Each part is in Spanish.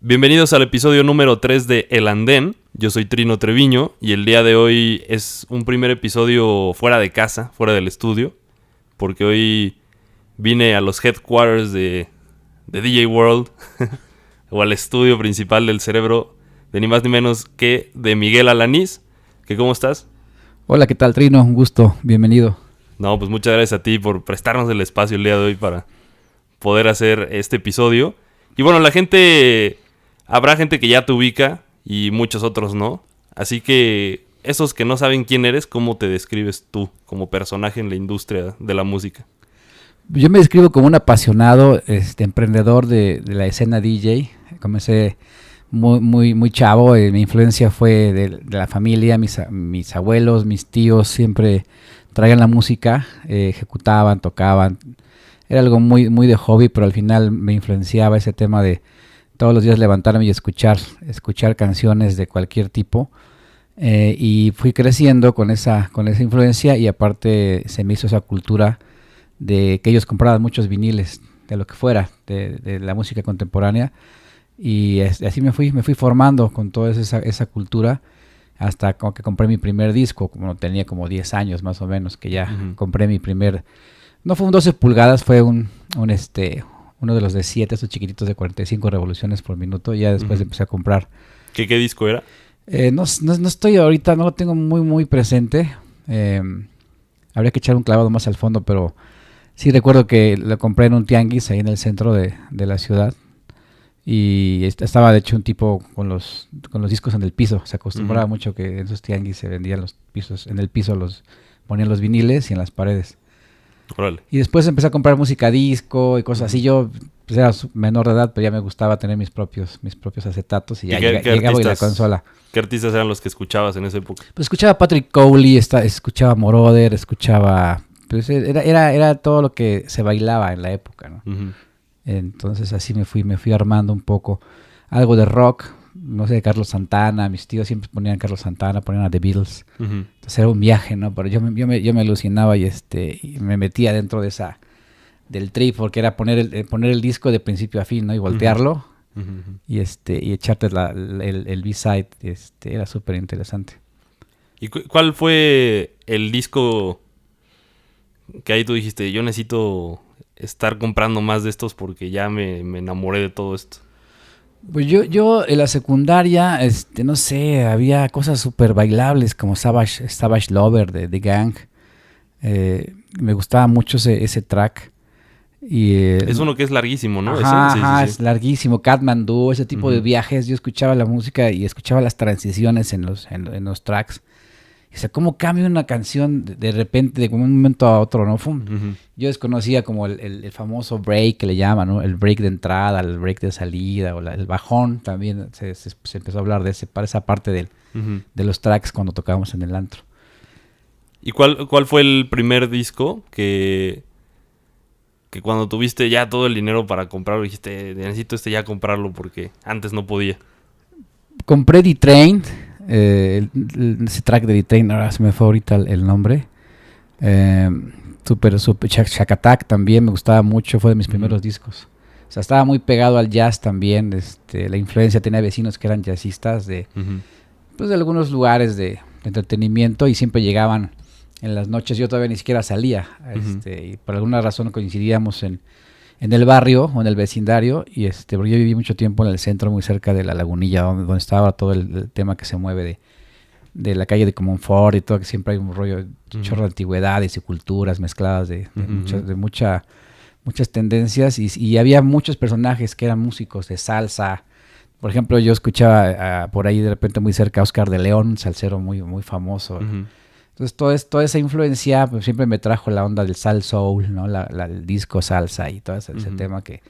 Bienvenidos al episodio número 3 de El Andén. Yo soy Trino Treviño y el día de hoy es un primer episodio fuera de casa, fuera del estudio, porque hoy vine a los headquarters de DJ World o al estudio principal del cerebro de ni más ni menos que de Miguel Alanís. ¿Cómo estás? Hola, ¿qué tal, Trino? Un gusto, bienvenido. No, pues muchas gracias a ti por prestarnos el espacio el día de hoy para poder hacer este episodio. Y bueno, habrá gente que ya te ubica y muchos otros no. Así que esos que no saben quién eres, ¿cómo te describes tú como personaje en la industria de la música? Yo me describo como un apasionado, emprendedor de la escena DJ. Comencé muy chavo. Mi influencia fue de la familia, mis abuelos, mis tíos siempre traían la música, ejecutaban, tocaban. Era algo muy de hobby, pero al final me influenciaba ese tema de todos los días levantarme y escuchar canciones de cualquier tipo. Y fui creciendo con esa influencia, y aparte se me hizo esa cultura de que ellos compraban muchos viniles de lo que fuera, de la música contemporánea. Y así me fui formando con toda esa cultura hasta como que compré mi primer disco, como tenía como 10 años más o menos, que ya compré mi primer. No fue un 12 pulgadas, fue uno de los de 7, esos chiquititos de 45 revoluciones por minuto. Y ya después empecé a comprar. ¿Qué disco era? No estoy ahorita, no lo tengo muy presente. Habría que echar un clavado más al fondo, pero sí recuerdo que lo compré en un tianguis ahí en el centro de la ciudad. Y estaba de hecho un tipo con los discos en el piso. Se acostumbraba mucho que en esos tianguis se vendían los pisos, en el piso ponían los viniles y en las paredes. Órale. Y después empecé a comprar música disco y cosas así. Yo pues era menor de edad, pero ya me gustaba tener mis propios acetatos, y ya llegaba la consola. ¿Qué artistas eran los que escuchabas en esa época? Pues escuchaba a Patrick Cowley, escuchaba Moroder, escuchaba. Pues era todo lo que se bailaba en la época, ¿no? Uh-huh. Entonces así me fui armando un poco. Algo de rock, no sé, de Carlos Santana. Mis tíos siempre ponían Carlos Santana, ponían a The Beatles. Uh-huh. Entonces era un viaje, ¿no? Pero yo me alucinaba y me metía dentro del trip, porque era poner el disco de principio a fin, ¿no? Y voltearlo. Uh-huh. Y echarte el B-side. Era súper interesante. ¿Y cuál fue el disco que ahí tú dijiste, yo necesito estar comprando más de estos porque ya me enamoré de todo esto? Pues yo en la secundaria, no sé, había cosas súper bailables como Savage Lover de The Gang. Me gustaba mucho ese track. Y, es uno que es larguísimo, ¿no? Ajá, sí. Es larguísimo. Kathmandu, ese tipo de viajes. Yo escuchaba la música y escuchaba las transiciones en los tracks. O sea, cómo cambia una canción de repente, de un momento a otro, ¿no? Yo desconocía como el famoso break que le llaman, ¿no? El break de entrada, el break de salida, o el bajón también. Se empezó a hablar de esa parte de los tracks cuando tocábamos en el antro. ¿Y cuál fue el primer disco que cuando tuviste ya todo el dinero para comprarlo, dijiste, necesito ya comprarlo porque antes no podía? Compré D-Train. Ese track de D-Train, ahora se me fue ahorita el nombre. Super Shack Attack también me gustaba mucho, fue de mis primeros discos. O sea, estaba muy pegado al jazz también. La influencia, tenía vecinos que eran jazzistas de algunos lugares de entretenimiento, y siempre llegaban en las noches. Yo todavía ni siquiera salía, y por alguna razón coincidíamos en el barrio o en el vecindario, y porque yo viví mucho tiempo en el centro, muy cerca de la Lagunilla, donde estaba todo el tema que se mueve de la calle de Comonfort y todo, que siempre hay un rollo, chorro de antigüedades y culturas mezcladas de muchas tendencias, y había muchos personajes que eran músicos de salsa. Por ejemplo, yo escuchaba por ahí de repente muy cerca a Oscar de León, un salsero muy famoso. Uh-huh. Entonces toda esa influencia pues, siempre me trajo la onda del sal soul, ¿no? El disco salsa y todo ese tema que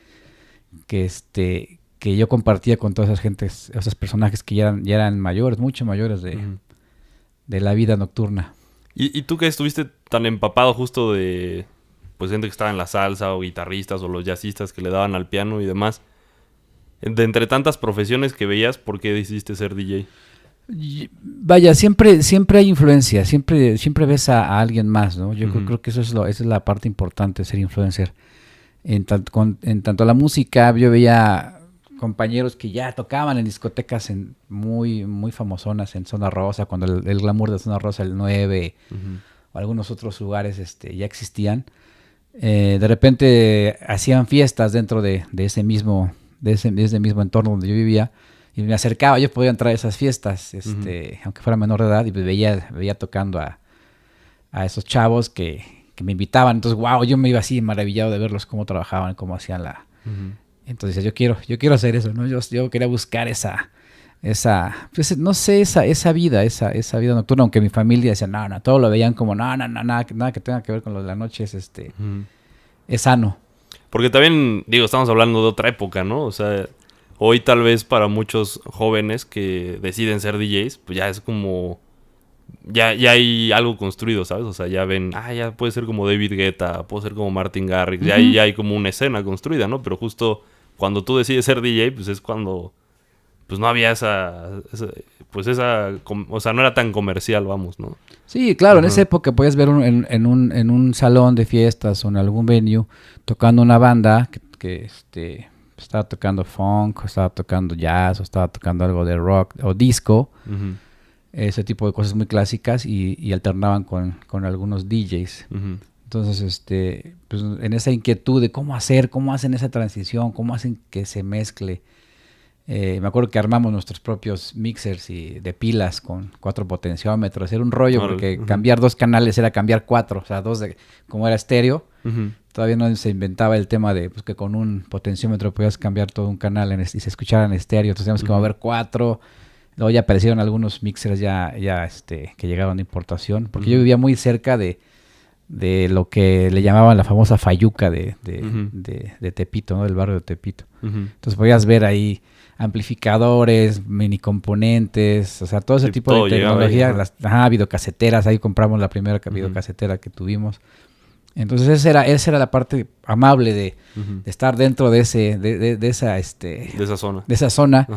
yo compartía con todas esas gentes, esos personajes que ya eran mayores, mucho mayores de la vida nocturna. ¿Y tú que estuviste tan empapado justo de pues gente que estaba en la salsa, o guitarristas, o los jazzistas que le daban al piano y demás, de entre tantas profesiones que veías, ¿por qué decidiste ser DJ? Vaya, siempre hay influencia, siempre ves a alguien más, ¿no? Yo creo que esa es la parte importante de ser influencer. En tanto la música, yo veía compañeros que ya tocaban en discotecas muy, muy famosonas en Zona Rosa, cuando el glamour de Zona Rosa, el 9 o algunos otros lugares ya existían. De repente hacían fiestas dentro de ese mismo entorno donde yo vivía y me acercaba, yo podía entrar a esas fiestas, aunque fuera menor de edad, y veía tocando a esos chavos que me invitaban. Entonces, wow, yo me iba así maravillado de verlos cómo trabajaban, cómo hacían Entonces yo quiero hacer eso, ¿no? Yo quería buscar pues, no sé, esa vida nocturna, aunque mi familia decía, no, todo lo veían como, nada que tenga que ver con lo de la noche, es sano. Porque también, estamos hablando de otra época, ¿no? O sea, hoy tal vez para muchos jóvenes que deciden ser DJs, pues ya es como, ya hay algo construido, ¿sabes? O sea, ya ven, ya puede ser como David Guetta, puede ser como Martin Garrix, ya hay como una escena construida, ¿no? Pero justo cuando tú decides ser DJ, pues es cuando pues no había o sea, no era tan comercial, vamos, ¿no? Sí, claro, en esa época podías ver en un salón de fiestas o en algún venue tocando una banda que estaba tocando funk, o estaba tocando jazz, o estaba tocando algo de rock o disco, ese tipo de cosas muy clásicas y alternaban con algunos DJs. Entonces, pues en esa inquietud de cómo hacen esa transición, cómo hacen que se mezcle. Me acuerdo que armamos nuestros propios mixers de pilas con 4 potenciómetros. Era un rollo porque cambiar 2 canales era cambiar 4. O sea, 2 como era estéreo. Todavía no se inventaba el tema de pues, que con un potenciómetro podías cambiar todo un canal y se escuchara en estéreo. Entonces teníamos que mover 4. Luego ya aparecieron algunos mixers que llegaron de importación. Porque yo vivía muy cerca de lo que le llamaban la famosa Fayuca de Tepito, ¿no? Del barrio de Tepito. Entonces podías ver ahí amplificadores, mini componentes, o sea, todo ese tipo de tecnología, videocaseteras, ahí compramos la primera videocasetera que tuvimos. Entonces esa era la parte amable de estar dentro de esa zona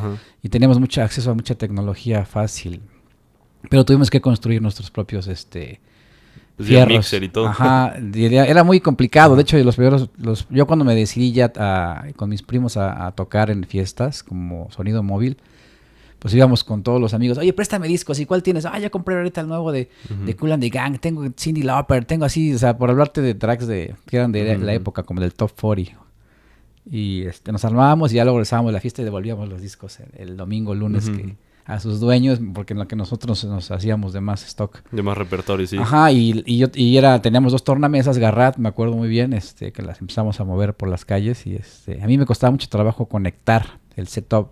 y teníamos mucho acceso a mucha tecnología fácil. Pero tuvimos que construir nuestros propios fierros. Mixer y todo. Era muy complicado. De hecho, yo cuando me decidí ya con mis primos a tocar en fiestas como sonido móvil, pues íbamos con todos los amigos. Oye, préstame discos. ¿Y cuál tienes? Ya compré ahorita el nuevo de Kool and the Gang. Tengo Cyndi Lauper. Tengo así, o sea, por hablarte de tracks que eran de la época, como del Top 40. Y nos armábamos y ya luego regresábamos de la fiesta y devolvíamos los discos el domingo, lunes, a sus dueños, porque en lo que nosotros nos hacíamos de más stock. De más repertorio, sí. Teníamos 2 tornamesas Garrett, me acuerdo muy bien, que las empezamos a mover por las calles y a mí me costaba mucho trabajo conectar el setup.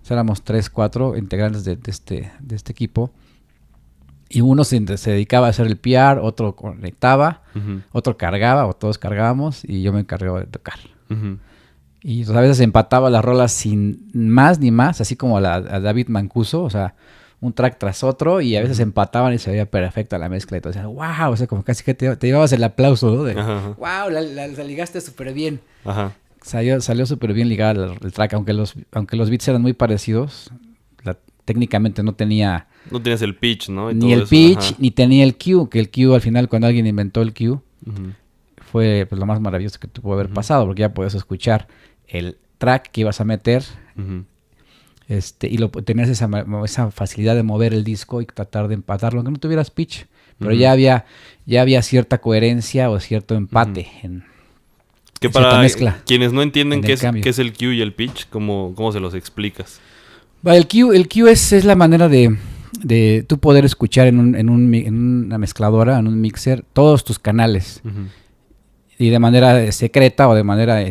Éramos 3, 4 integrantes de este equipo y uno se dedicaba a hacer el PR, otro conectaba, otro cargaba o todos cargábamos y yo me encargaba de tocar. Y pues, a veces empataba las rolas sin más ni más, así como a David Mancuso, o sea, un track tras otro, y a veces empataban y se veía perfecta la mezcla. Y tú decías, wow, o sea, como casi que te llevabas el aplauso, ¿no? De, wow, la ligaste súper bien. Salió súper bien ligada el track, aunque los beats eran muy parecidos, técnicamente no tenía... No tenías el pitch, ¿no? Ni el pitch, ni tenía el cue, que el cue al final, cuando alguien inventó el cue, fue pues, lo más maravilloso que te pudo haber pasado, porque ya podías escuchar el track que ibas a meter y tenías esa facilidad de mover el disco y tratar de empatarlo, aunque no tuvieras pitch, pero ya había cierta coherencia o cierto empate en que para mezcla, quienes no entienden qué es el cue y el pitch, ¿cómo se los explicas? El cue es la manera de tú poder escuchar en una mezcladora, en un mixer, todos tus canales. Y de manera secreta o de manera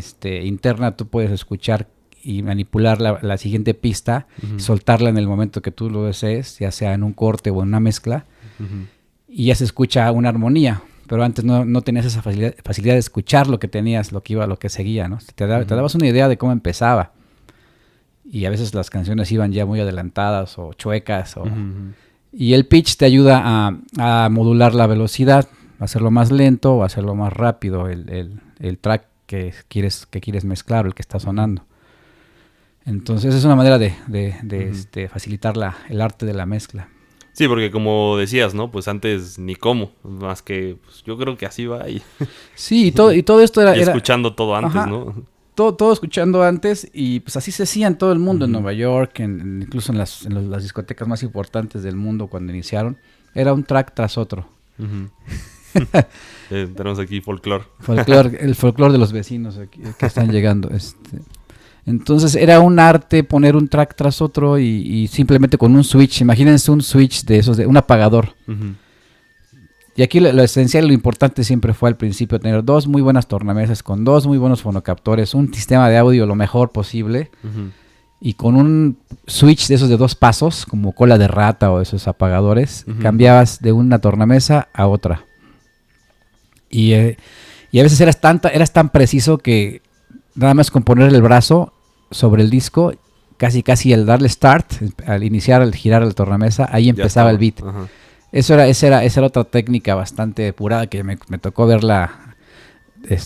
interna tú puedes escuchar y manipular la siguiente pista, y soltarla en el momento que tú lo desees, ya sea en un corte o en una mezcla, y ya se escucha una armonía. Pero antes no tenías esa facilidad de escuchar lo que tenías, lo que seguía, ¿no? Te dabas una idea de cómo empezaba. Y a veces las canciones iban ya muy adelantadas o chuecas. Y el pitch te ayuda a modular la velocidad, hacerlo más lento o hacerlo más rápido, el track que quieres mezclar o el que está sonando. Entonces es una manera de facilitar el arte de la mezcla. Sí, porque como decías, ¿no? Pues antes ni cómo, más que pues, yo creo que así va. Sí, y todo esto era... escuchando todo antes, ¿no? todo escuchando antes y pues así se hacía en todo el mundo, en Nueva York, incluso en las discotecas más importantes del mundo cuando iniciaron. Era un track tras otro. Tenemos aquí folclore. El folclore de los vecinos aquí, que están llegando. Entonces era un arte poner un track tras otro y simplemente con un switch. Imagínense un switch de esos, de un apagador. Y aquí lo esencial, lo importante siempre fue al principio tener 2 muy buenas tornamesas con 2 muy buenos fonocaptores, un sistema de audio lo mejor posible y con un switch de esos de 2 pasos, como cola de rata o esos apagadores, cambiabas de una tornamesa a otra. Y a veces eras tan preciso que nada más con poner el brazo sobre el disco, casi al darle start, al iniciar, al girar la tornamesa, ahí empezaba el beat. Esa era otra técnica bastante depurada que me tocó verla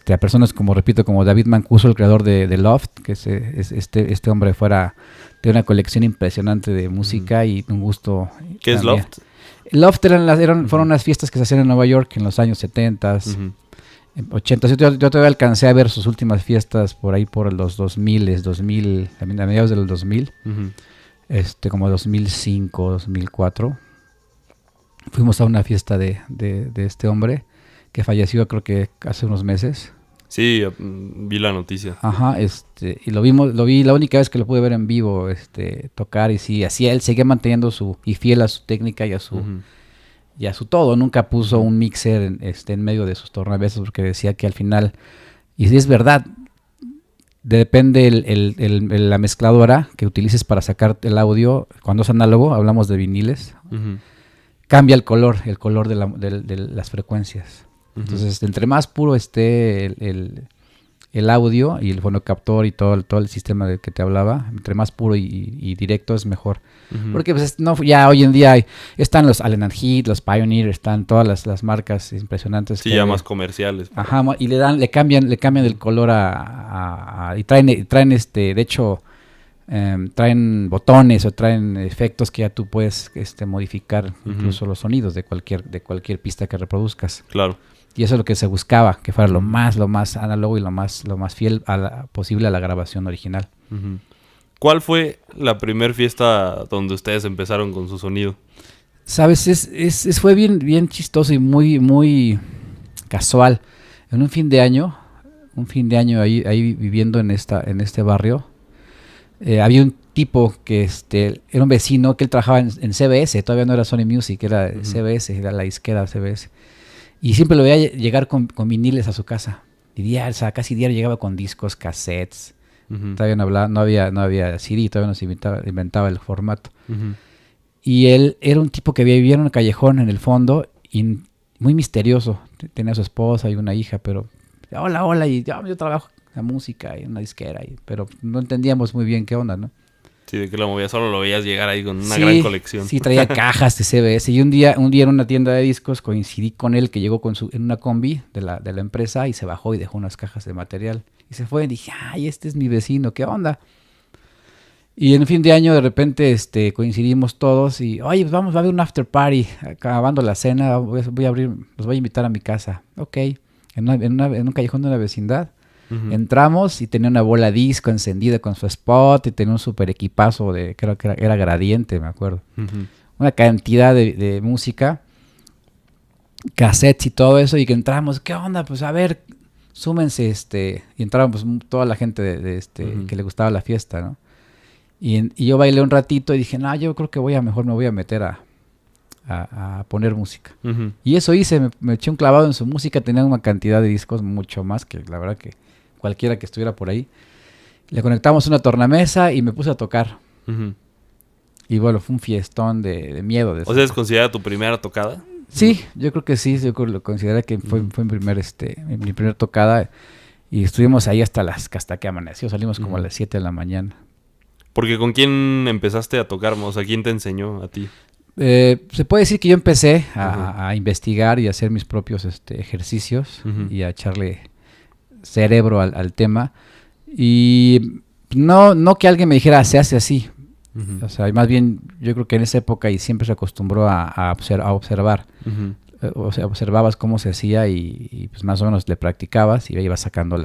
a personas como David Mancuso, el creador de Loft, que este hombre fuera de una colección impresionante de música y un gusto. ¿Qué es Loft? Loft fueron unas fiestas que se hacían en Nueva York en los años 70, 80. Yo todavía alcancé a ver sus últimas fiestas por ahí por los 2000, a mediados del 2000, como 2005, 2004. Fuimos a una fiesta de este hombre que falleció creo que hace unos meses. Sí, vi la noticia. Ajá, y lo vi la única vez que lo pude ver en vivo, tocar, y sí, así él seguía manteniendo y fiel a su técnica y a su todo. Nunca puso un mixer en medio de sus tornamesas porque decía que al final, y sí es verdad, depende la mezcladora que utilices para sacar el audio. Cuando es análogo, hablamos de viniles, cambia el color de las frecuencias. Entonces, entre más puro esté el audio y el fonocaptor y todo el sistema del que te hablaba, entre más puro y directo es mejor. Porque pues, ya hoy en día están los Allen & Heath, los Pioneer, están todas las marcas impresionantes. Sí, ya más comerciales. Ajá, y le cambian el color y traen de hecho, traen botones o traen efectos que ya tú puedes modificar incluso los sonidos de cualquier pista que reproduzcas. Claro. Y eso es lo que se buscaba, que fuera lo más análogo y lo más fiel posible a la grabación original. ¿Cuál fue la primer fiesta donde ustedes empezaron con su sonido? Sabes, fue bien chistoso y muy, muy casual. En un fin de año ahí viviendo en este barrio, había un tipo que era un vecino que él trabajaba en CBS, todavía no era Sony Music, era CBS, era la disquera CBS. Y siempre lo veía llegar con viniles a su casa. Y casi diario llegaba con discos, cassettes. Todavía no había CD, todavía no se inventaba el formato. Y él era un tipo que vivía en un callejón en el fondo y muy misterioso. Tenía a su esposa y una hija, pero hola, y yo trabajo en la música y en una disquera, pero no entendíamos muy bien qué onda, ¿no? Sí, de que lo movías, solo lo veías llegar ahí con una gran colección. Sí, traía cajas de CBS. Y un día en una tienda de discos coincidí con él, que llegó en una combi de la empresa y se bajó y dejó unas cajas de material. Y se fue y dije, ay, este es mi vecino, ¿qué onda? Y en fin de año de repente coincidimos todos y, oye, pues vamos a ver un after party, acabando la cena, los voy a invitar a mi casa. Ok, en un callejón de una vecindad. Entramos y tenía una bola disco encendida con su spot y tenía un super equipazo creo que era Gradiente, me acuerdo. Una cantidad de música, cassettes y todo eso, y que entramos, ¿qué onda? Pues a ver, súmense, y entramos toda la gente que le gustaba la fiesta, ¿no? Y yo bailé un ratito y dije, no, yo creo que mejor me voy a meter a poner música. Y eso hice, me eché un clavado en su música, tenía una cantidad de discos, mucho más que la verdad que cualquiera que estuviera por ahí. Le conectamos una tornamesa y me puse a tocar. Y bueno, fue un fiestón de miedo. ¿O sea, es considerada tu primera tocada? Sí, yo creo que sí, yo lo consideré que fue mi primera tocada. Y estuvimos ahí hasta que amaneció, salimos como a las 7 de la mañana. Porque ¿con quién empezaste a tocar? O sea, ¿quién te enseñó a ti? Se puede decir que yo empecé a investigar y a hacer mis propios ejercicios y a echarle cerebro al tema. Y no que alguien me dijera, se hace así. O sea, más bien yo creo que en esa época y siempre se acostumbró a observar. O sea, observabas cómo se hacía y pues más o menos le practicabas y ibas sacando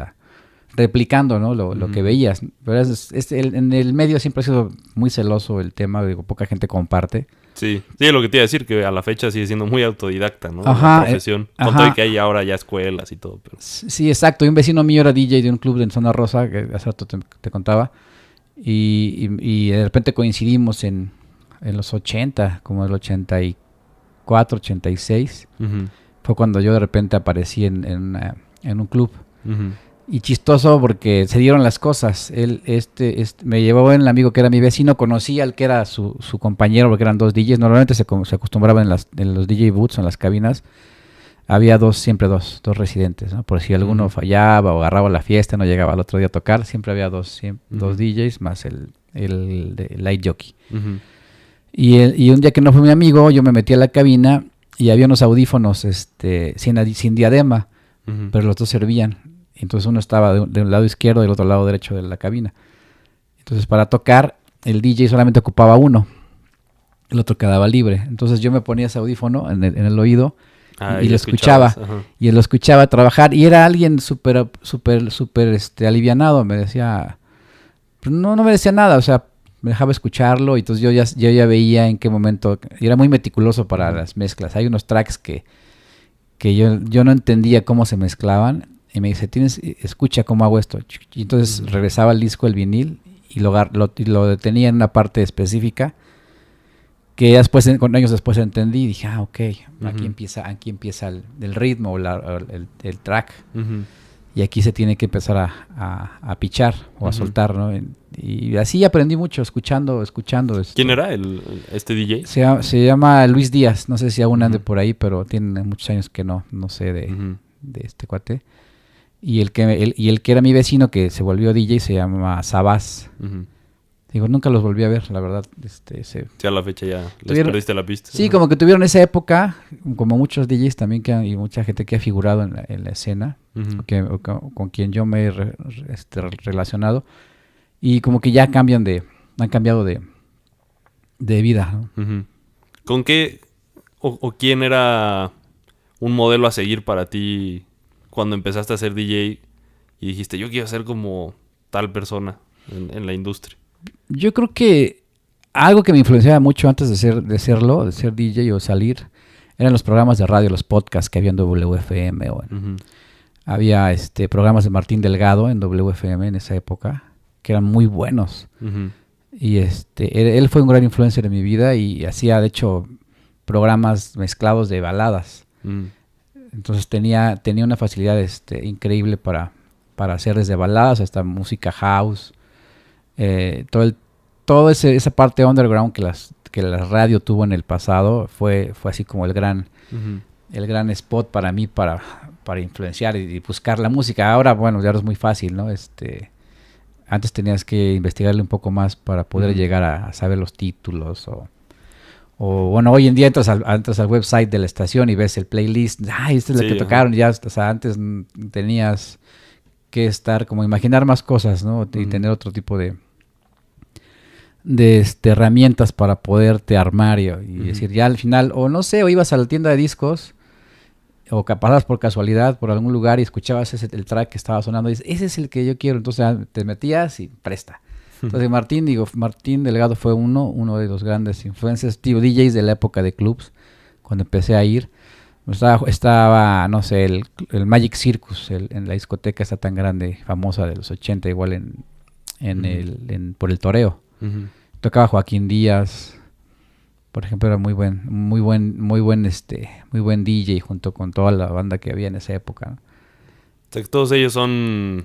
replicando, ¿no? Lo que veías. Pero en el medio siempre ha sido muy celoso el tema, digo, poca gente comparte. Sí, lo que te iba a decir, que a la fecha sigue siendo muy autodidacta, ¿no? Ajá, la profesión. Con todo y que hay ahora ya escuelas y todo. Pero... Sí, exacto. Y un vecino mío era DJ de un club en Zona Rosa, que hace rato te contaba. Y de repente coincidimos en los 80, como el 84, 86. Uh-huh. Fue cuando yo de repente aparecí en un club. Uh-huh. Y chistoso porque se dieron las cosas. Él me llevó el amigo que era mi vecino, conocía al que era su compañero, porque eran dos DJs. Normalmente se acostumbraban en los DJ booths, en las cabinas. Había siempre dos residentes, ¿no? Por si alguno fallaba o agarraba la fiesta, no llegaba al otro día a tocar, siempre había dos DJs más el light jockey. Uh-huh. Y un día que no fue mi amigo, yo me metí a la cabina y había unos audífonos sin diadema, uh-huh. pero los dos servían. Entonces uno estaba de un lado izquierdo y del otro lado derecho de la cabina. Entonces para tocar, el DJ solamente ocupaba uno, el otro quedaba libre. Entonces yo me ponía ese audífono en el oído y lo escuchaba. Y él lo escuchaba trabajar. Y era alguien súper alivianado. Me decía, no me decía nada, o sea, me dejaba escucharlo. Y entonces yo ya veía en qué momento. Y era muy meticuloso para las mezclas. Hay unos tracks que yo no entendía cómo se mezclaban. Y me dice, escucha cómo hago esto. Y entonces regresaba el disco, el vinil, y lo detenía en una parte específica que ya con años después entendí. Y dije, ok, aquí empieza el ritmo o el track. Uh-huh. Y aquí se tiene que empezar a pichar o a soltar, ¿no? Y así aprendí mucho, escuchando. ¿Quién era este DJ? Se llama Luis Díaz. No sé si aún ande por ahí, pero tiene muchos años que no sé de este cuate. Y el que era mi vecino, que se volvió DJ, se llama Sabás. Uh-huh. Digo, nunca los volví a ver, la verdad. Sí, a la fecha ya les perdiste la pista. Sí, como que tuvieron esa época, como muchos DJs también, y mucha gente que ha figurado en la escena, uh-huh. Con quien yo me he relacionado. Y como que ya han cambiado de vida, ¿no? Uh-huh. ¿Con qué o quién era un modelo a seguir para ti cuando empezaste a ser DJ y dijiste, yo quiero ser como tal persona en la industria? Yo creo que algo que me influenciaba mucho antes de ser DJ o salir, eran los programas de radio, los podcasts que había en WFM. Uh-huh. Había programas de Martín Delgado en WFM en esa época, que eran muy buenos. Uh-huh. Y él fue un gran influencer en mi vida y hacía, de hecho, programas mezclados de baladas. Uh-huh. Entonces tenía una facilidad increíble para hacer desde baladas hasta música house. Todo esa parte underground que la radio tuvo en el pasado fue así como el gran spot para mí para influenciar y buscar la música. Ahora, bueno, ya es muy fácil, ¿no? Antes tenías que investigarle un poco más para poder llegar a saber los títulos o bueno, hoy en día entras al website de la estación y ves el playlist. Esta es la que tocaron. Ya, o sea, antes tenías que estar como imaginar más cosas, ¿no? Y tener otro tipo de herramientas para poderte armar y decir ya al final, o no sé, o ibas a la tienda de discos o pasabas por casualidad por algún lugar y escuchabas el track que estaba sonando y dices, ese es el que yo quiero. Entonces te metías y presta. Entonces Martín Delgado fue uno de los grandes influencers, DJs de la época de clubs, cuando empecé a ir. Estaba no sé, el Magic Circus, en la discoteca esta tan grande, famosa de los 80, igual por el toreo. Uh-huh. Tocaba Joaquín Díaz, por ejemplo, era muy buen DJ junto con toda la banda que había en esa época, ¿no? O sea, que todos ellos son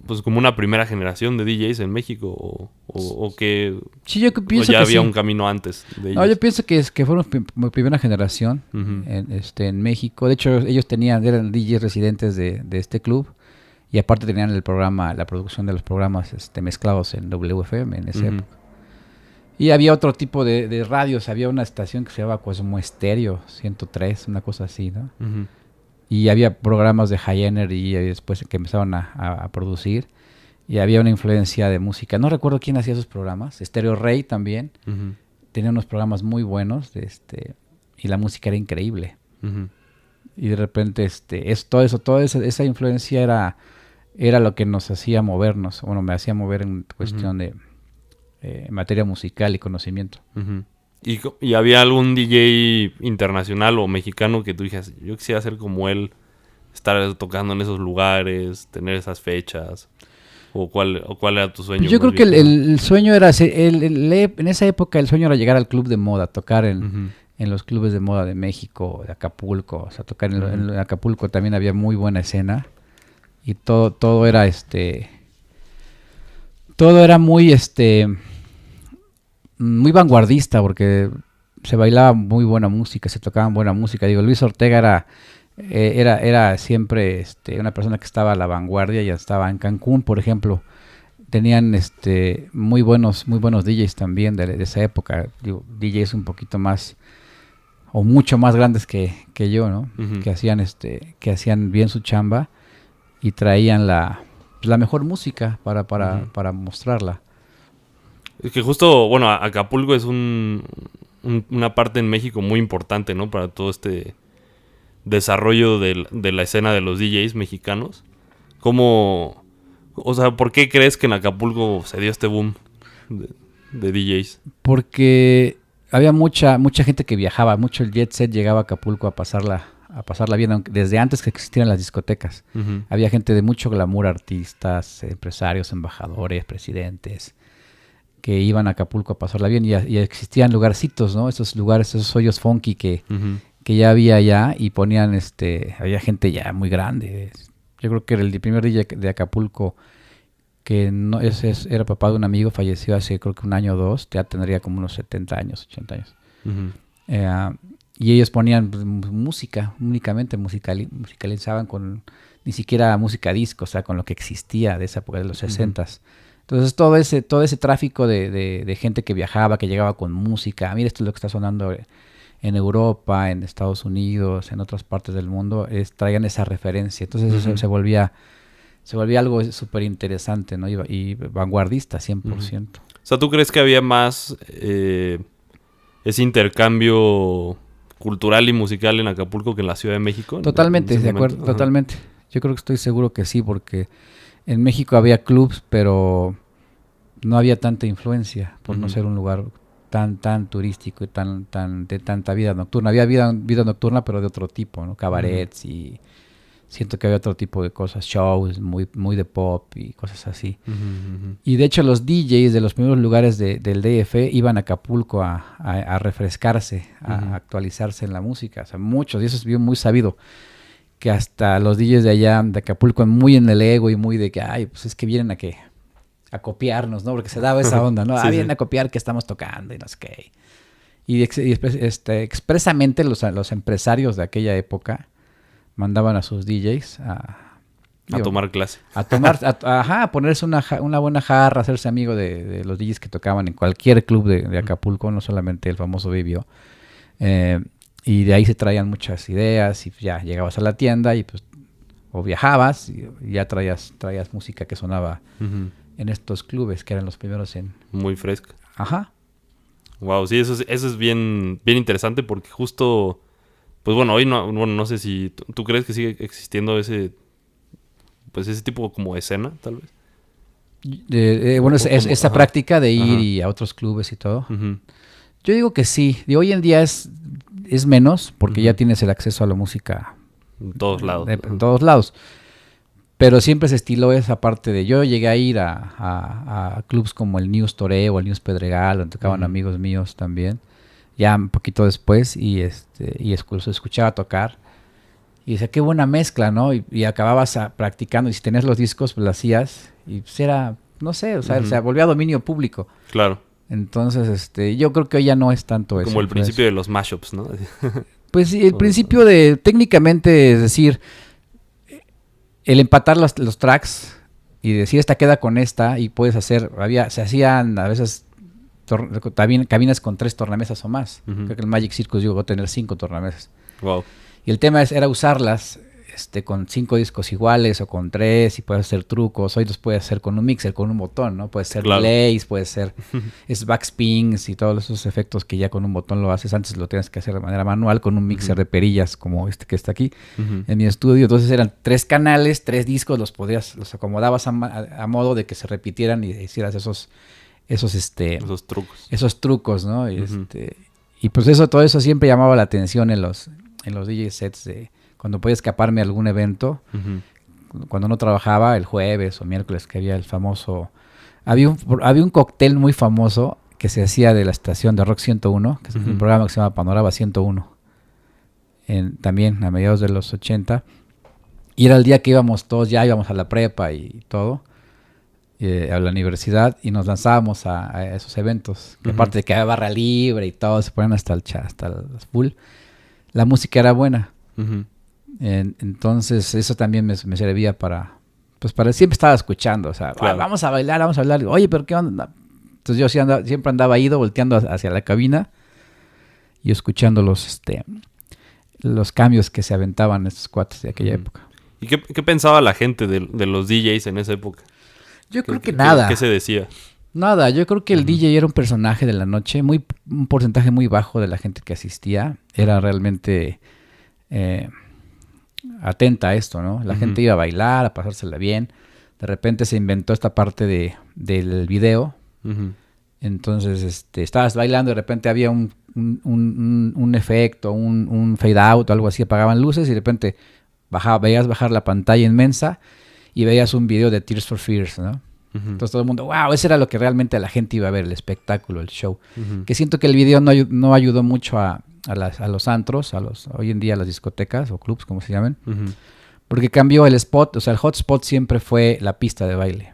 pues como una primera generación de DJs en México o que sí, yo pienso o ya que había sí. un camino antes de ellos. No, yo pienso que fueron primera generación uh-huh. en México. De hecho, ellos eran DJs residentes de este club y aparte tenían la producción de los programas mezclados en WFM en esa época. Y había otro tipo de radios. Había una estación que se llamaba Cosmo Estéreo 103, una cosa así, ¿no? Uh-huh. Y había programas de High Energy y después que empezaron a producir. Y había una influencia de música. No recuerdo quién hacía esos programas. Stereo Rey también. Uh-huh. Tenía unos programas muy buenos. Y la música era increíble. Uh-huh. Y de repente toda esa influencia era lo que nos hacía movernos, bueno, me hacía mover en cuestión de materia musical y conocimiento. Uh-huh. ¿Y había algún DJ internacional o mexicano que tú dijeras, yo quisiera ser como él, estar tocando en esos lugares, tener esas fechas? ¿O cuál era tu sueño? Pues yo creo que el sueño era, en esa época el sueño era llegar al club de moda, tocar en los clubes de moda de México, de Acapulco, o sea, tocar en Acapulco también había muy buena escena y todo era muy muy vanguardista porque se bailaba muy buena música, se tocaba buena música. Digo, Luis Ortega era siempre una persona que estaba a la vanguardia. Ya estaba en Cancún, por ejemplo, tenían muy buenos DJs también de esa época. Digo, DJs un poquito más o mucho más grandes que yo, ¿no? Uh-huh. Que hacían bien su chamba y traían la mejor música para mostrarla. Es que justo, bueno, Acapulco es una parte en México muy importante, ¿no? Para todo este desarrollo de la escena de los DJs mexicanos. ¿Cómo, o sea, por qué crees que en Acapulco se dio este boom de DJs? Porque había mucha gente que viajaba, mucho el jet set llegaba a Acapulco a pasarla bien, desde antes que existieran las discotecas. Uh-huh. Había gente de mucho glamour, artistas, empresarios, embajadores, presidentes, que iban a Acapulco a pasarla bien y existían lugarcitos, ¿no? Esos lugares, esos hoyos funky que ya había allá y ponían, había gente ya muy grande. Yo creo que era el primer DJ de Acapulco que no era papá de un amigo, falleció hace creo que un año o dos, ya tendría como unos 70 años, 80 años. Uh-huh. Y ellos ponían música, únicamente musicalizaban con ni siquiera música disco, o sea, con lo que existía de esa época de los 60s. Entonces todo ese tráfico de gente que viajaba, que llegaba con música, mira, esto es lo que está sonando en Europa, en Estados Unidos, en otras partes del mundo, traían esa referencia. Entonces eso se volvía algo súper interesante, ¿no? Y vanguardista, 100%. O sea, ¿tú crees que había más ese intercambio cultural y musical en Acapulco que en la Ciudad de México? Totalmente, de acuerdo, totalmente. Yo creo que estoy seguro que sí, porque en México había clubs, pero no había tanta influencia por no ser un lugar tan turístico y tan de tanta vida nocturna. Había vida nocturna, pero de otro tipo, ¿no? Cabarets y siento que había otro tipo de cosas, shows muy de pop y cosas así. Y de hecho los DJs de los primeros lugares del DF iban a Acapulco a refrescarse, a actualizarse en la música. O sea, muchos, y eso es bien muy sabido, que hasta los DJs de allá, de Acapulco, muy en el ego y muy de que, ay, pues es que vienen a copiarnos, ¿no? Porque se daba esa onda, ¿no? Sí, vienen a copiar que estamos tocando y no sé qué. Y expresamente los empresarios de aquella época mandaban a sus DJs a tomar clase. A ponerse una buena jarra, hacerse amigo de los DJs que tocaban en cualquier club de Acapulco, no solamente el famoso Baby O. Y de ahí se traían muchas ideas y ya llegabas a la tienda y pues o viajabas y ya traías música que sonaba en estos clubes que eran los primeros en... Muy fresca. Ajá. Wow, sí, eso es bien interesante porque justo... Pues bueno, hoy no sé si... ¿Tú crees que sigue existiendo ese tipo como de escena, tal vez? Bueno, esa práctica de ir y a otros clubes y todo. Yo digo que sí. De hoy en día es menos porque ya tienes el acceso a la música en todos lados. En todos lados. Pero siempre se estiló esa parte de... Yo llegué a ir a clubs como el News Toré o el News Pedregal, donde tocaban amigos míos también. Ya un poquito después y escuchaba tocar y decía, qué buena mezcla, ¿no? Y acababas practicando y si tenías los discos, pues lo hacías y pues era, no sé, o sea, se volvía dominio público. Claro. Entonces, yo creo que hoy ya no es tanto eso. Como el principio de los mashups, ¿no? Pues sí, el principio de, técnicamente, es decir, el empatar los tracks y decir, esta queda con esta y puedes hacer, se hacían a veces... cabinas con 3 tornamesas o más. Creo que el Magic Circus llegó a tener 5 tornamesas. Wow. Y el tema era usarlas con 5 discos iguales o con 3 y puedes hacer trucos. Hoy los puedes hacer con un mixer, con un botón, ¿no? Puede ser delays, puede ser backspins y todos esos efectos que ya con un botón lo haces. Antes lo tienes que hacer de manera manual con un mixer de perillas como este que está aquí en mi estudio. Entonces eran 3 canales, 3 discos, los acomodabas a modo de que se repitieran y hicieras esos trucos. Esos trucos, ¿no? Y pues todo eso siempre llamaba la atención en los DJ sets de cuando podía escaparme a algún evento, cuando no trabajaba el jueves o miércoles que había el famoso... Había un cóctel muy famoso que se hacía de la estación de Rock 101, que es un programa que se llama Panorama 101, también a mediados de los 80. Y era el día que íbamos a la prepa y todo, a la universidad, y nos lanzábamos a esos eventos. Que aparte de que había barra libre y todo, se ponían hasta el full. La música era buena. Entonces eso también me servía para siempre estaba escuchando, o sea, claro. Vamos a bailar, oye, pero qué onda. Entonces yo siempre andaba ido volteando hacia la cabina y escuchando los cambios que se aventaban estos cuates de aquella época. ¿Y qué pensaba la gente de los DJs en esa época? Yo creo que nada. ¿Qué se decía? Nada, yo creo que el DJ era un personaje de la noche, un porcentaje muy bajo de la gente que asistía era realmente atenta a esto, ¿no? La gente iba a bailar, a pasársela bien. De repente se inventó esta parte del video. Entonces, estabas bailando y de repente había un efecto, un fade out o algo así, apagaban luces y de repente veías bajar la pantalla inmensa y veías un video de Tears for Fears, ¿no? Entonces todo el mundo, wow, eso era lo que realmente la gente iba a ver, el espectáculo, el show. Que siento que el video no ayudó mucho a los antros, hoy en día las discotecas o clubs, como se llaman, porque cambió el spot, o sea, el hotspot siempre fue la pista de baile.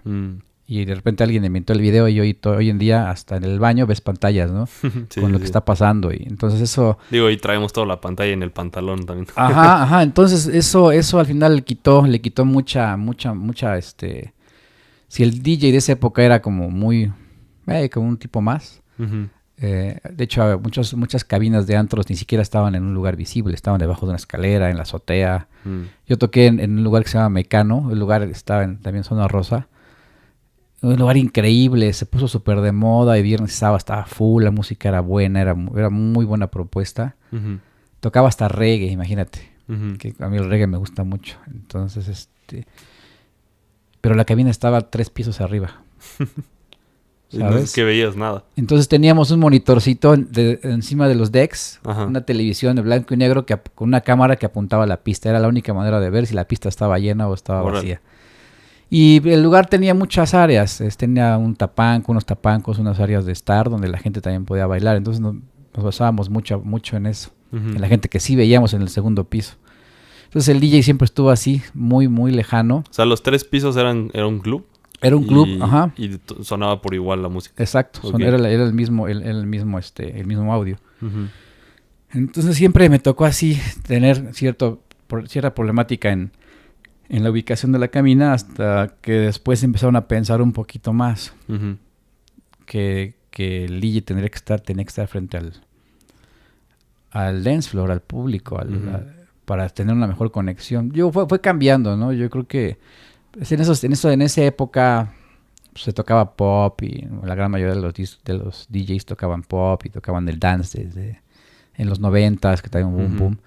Y de repente alguien inventó el video y hoy en día hasta en el baño ves pantallas, ¿no? Sí, con lo que está pasando. Y entonces eso... Digo, y traemos toda la pantalla en el pantalón también. Ajá. Entonces eso al final le quitó mucha... Si el DJ de esa época era como muy... como un tipo más. De hecho, muchas cabinas de antros ni siquiera estaban en un lugar visible. Estaban debajo de una escalera, en la azotea. Yo toqué en un lugar que se llama Mecano. El lugar estaba también en Zona Rosa. Un lugar increíble, se puso súper de moda y viernes y sábado estaba full, la música era buena, era muy buena propuesta. Tocaba hasta reggae, imagínate, que a mí el reggae me gusta mucho. Entonces, pero la cabina estaba 3 pisos arriba. ¿Sabes? No es que veías nada. Entonces teníamos un monitorcito encima de los decks, una televisión de blanco y negro con una cámara que apuntaba a la pista. Era la única manera de ver si la pista estaba llena o estaba vacía. Y el lugar tenía muchas áreas, tenía unos tapancos, unas áreas de estar donde la gente también podía bailar. Entonces nos basábamos mucho en eso, en la gente que sí veíamos en el segundo piso. Entonces el DJ siempre estuvo así, muy, muy lejano. O sea, los 3 pisos era un club. Era un club, Y sonaba por igual la música. Exacto, okay. Era el mismo audio. Entonces siempre me tocó así tener cierta problemática en la ubicación de la cabina hasta que después empezaron a pensar un poquito más que el DJ tenía que estar frente al dance floor, al público, para tener una mejor conexión. Fue cambiando, ¿no? Yo creo que en esa época se tocaba pop y la gran mayoría de los DJs tocaban pop y tocaban el dance desde en los 90s, que también boom boom,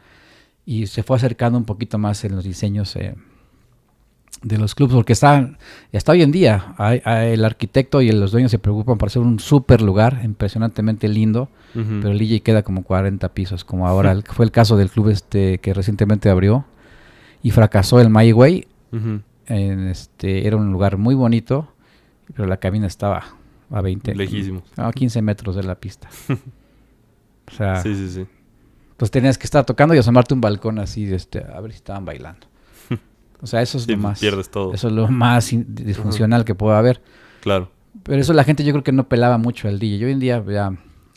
y se fue acercando un poquito más en los diseños de los clubs, porque hasta hoy en día el arquitecto y los dueños se preocupan por hacer un súper lugar impresionantemente lindo, pero el DJ queda como 40 pisos, como ahora fue el caso del club que recientemente abrió y fracasó, el My Way. Era un lugar muy bonito, pero la cabina estaba a 20 lejísimos, a 15 metros de la pista. O sea, sí. Pues tenías que estar tocando y asomarte un balcón así, a ver si estaban bailando. O sea, eso es lo más... pierdes todo. Eso es lo más disfuncional que puede haber. Claro. Pero eso la gente yo creo que no pelaba mucho al DJ. Hoy en día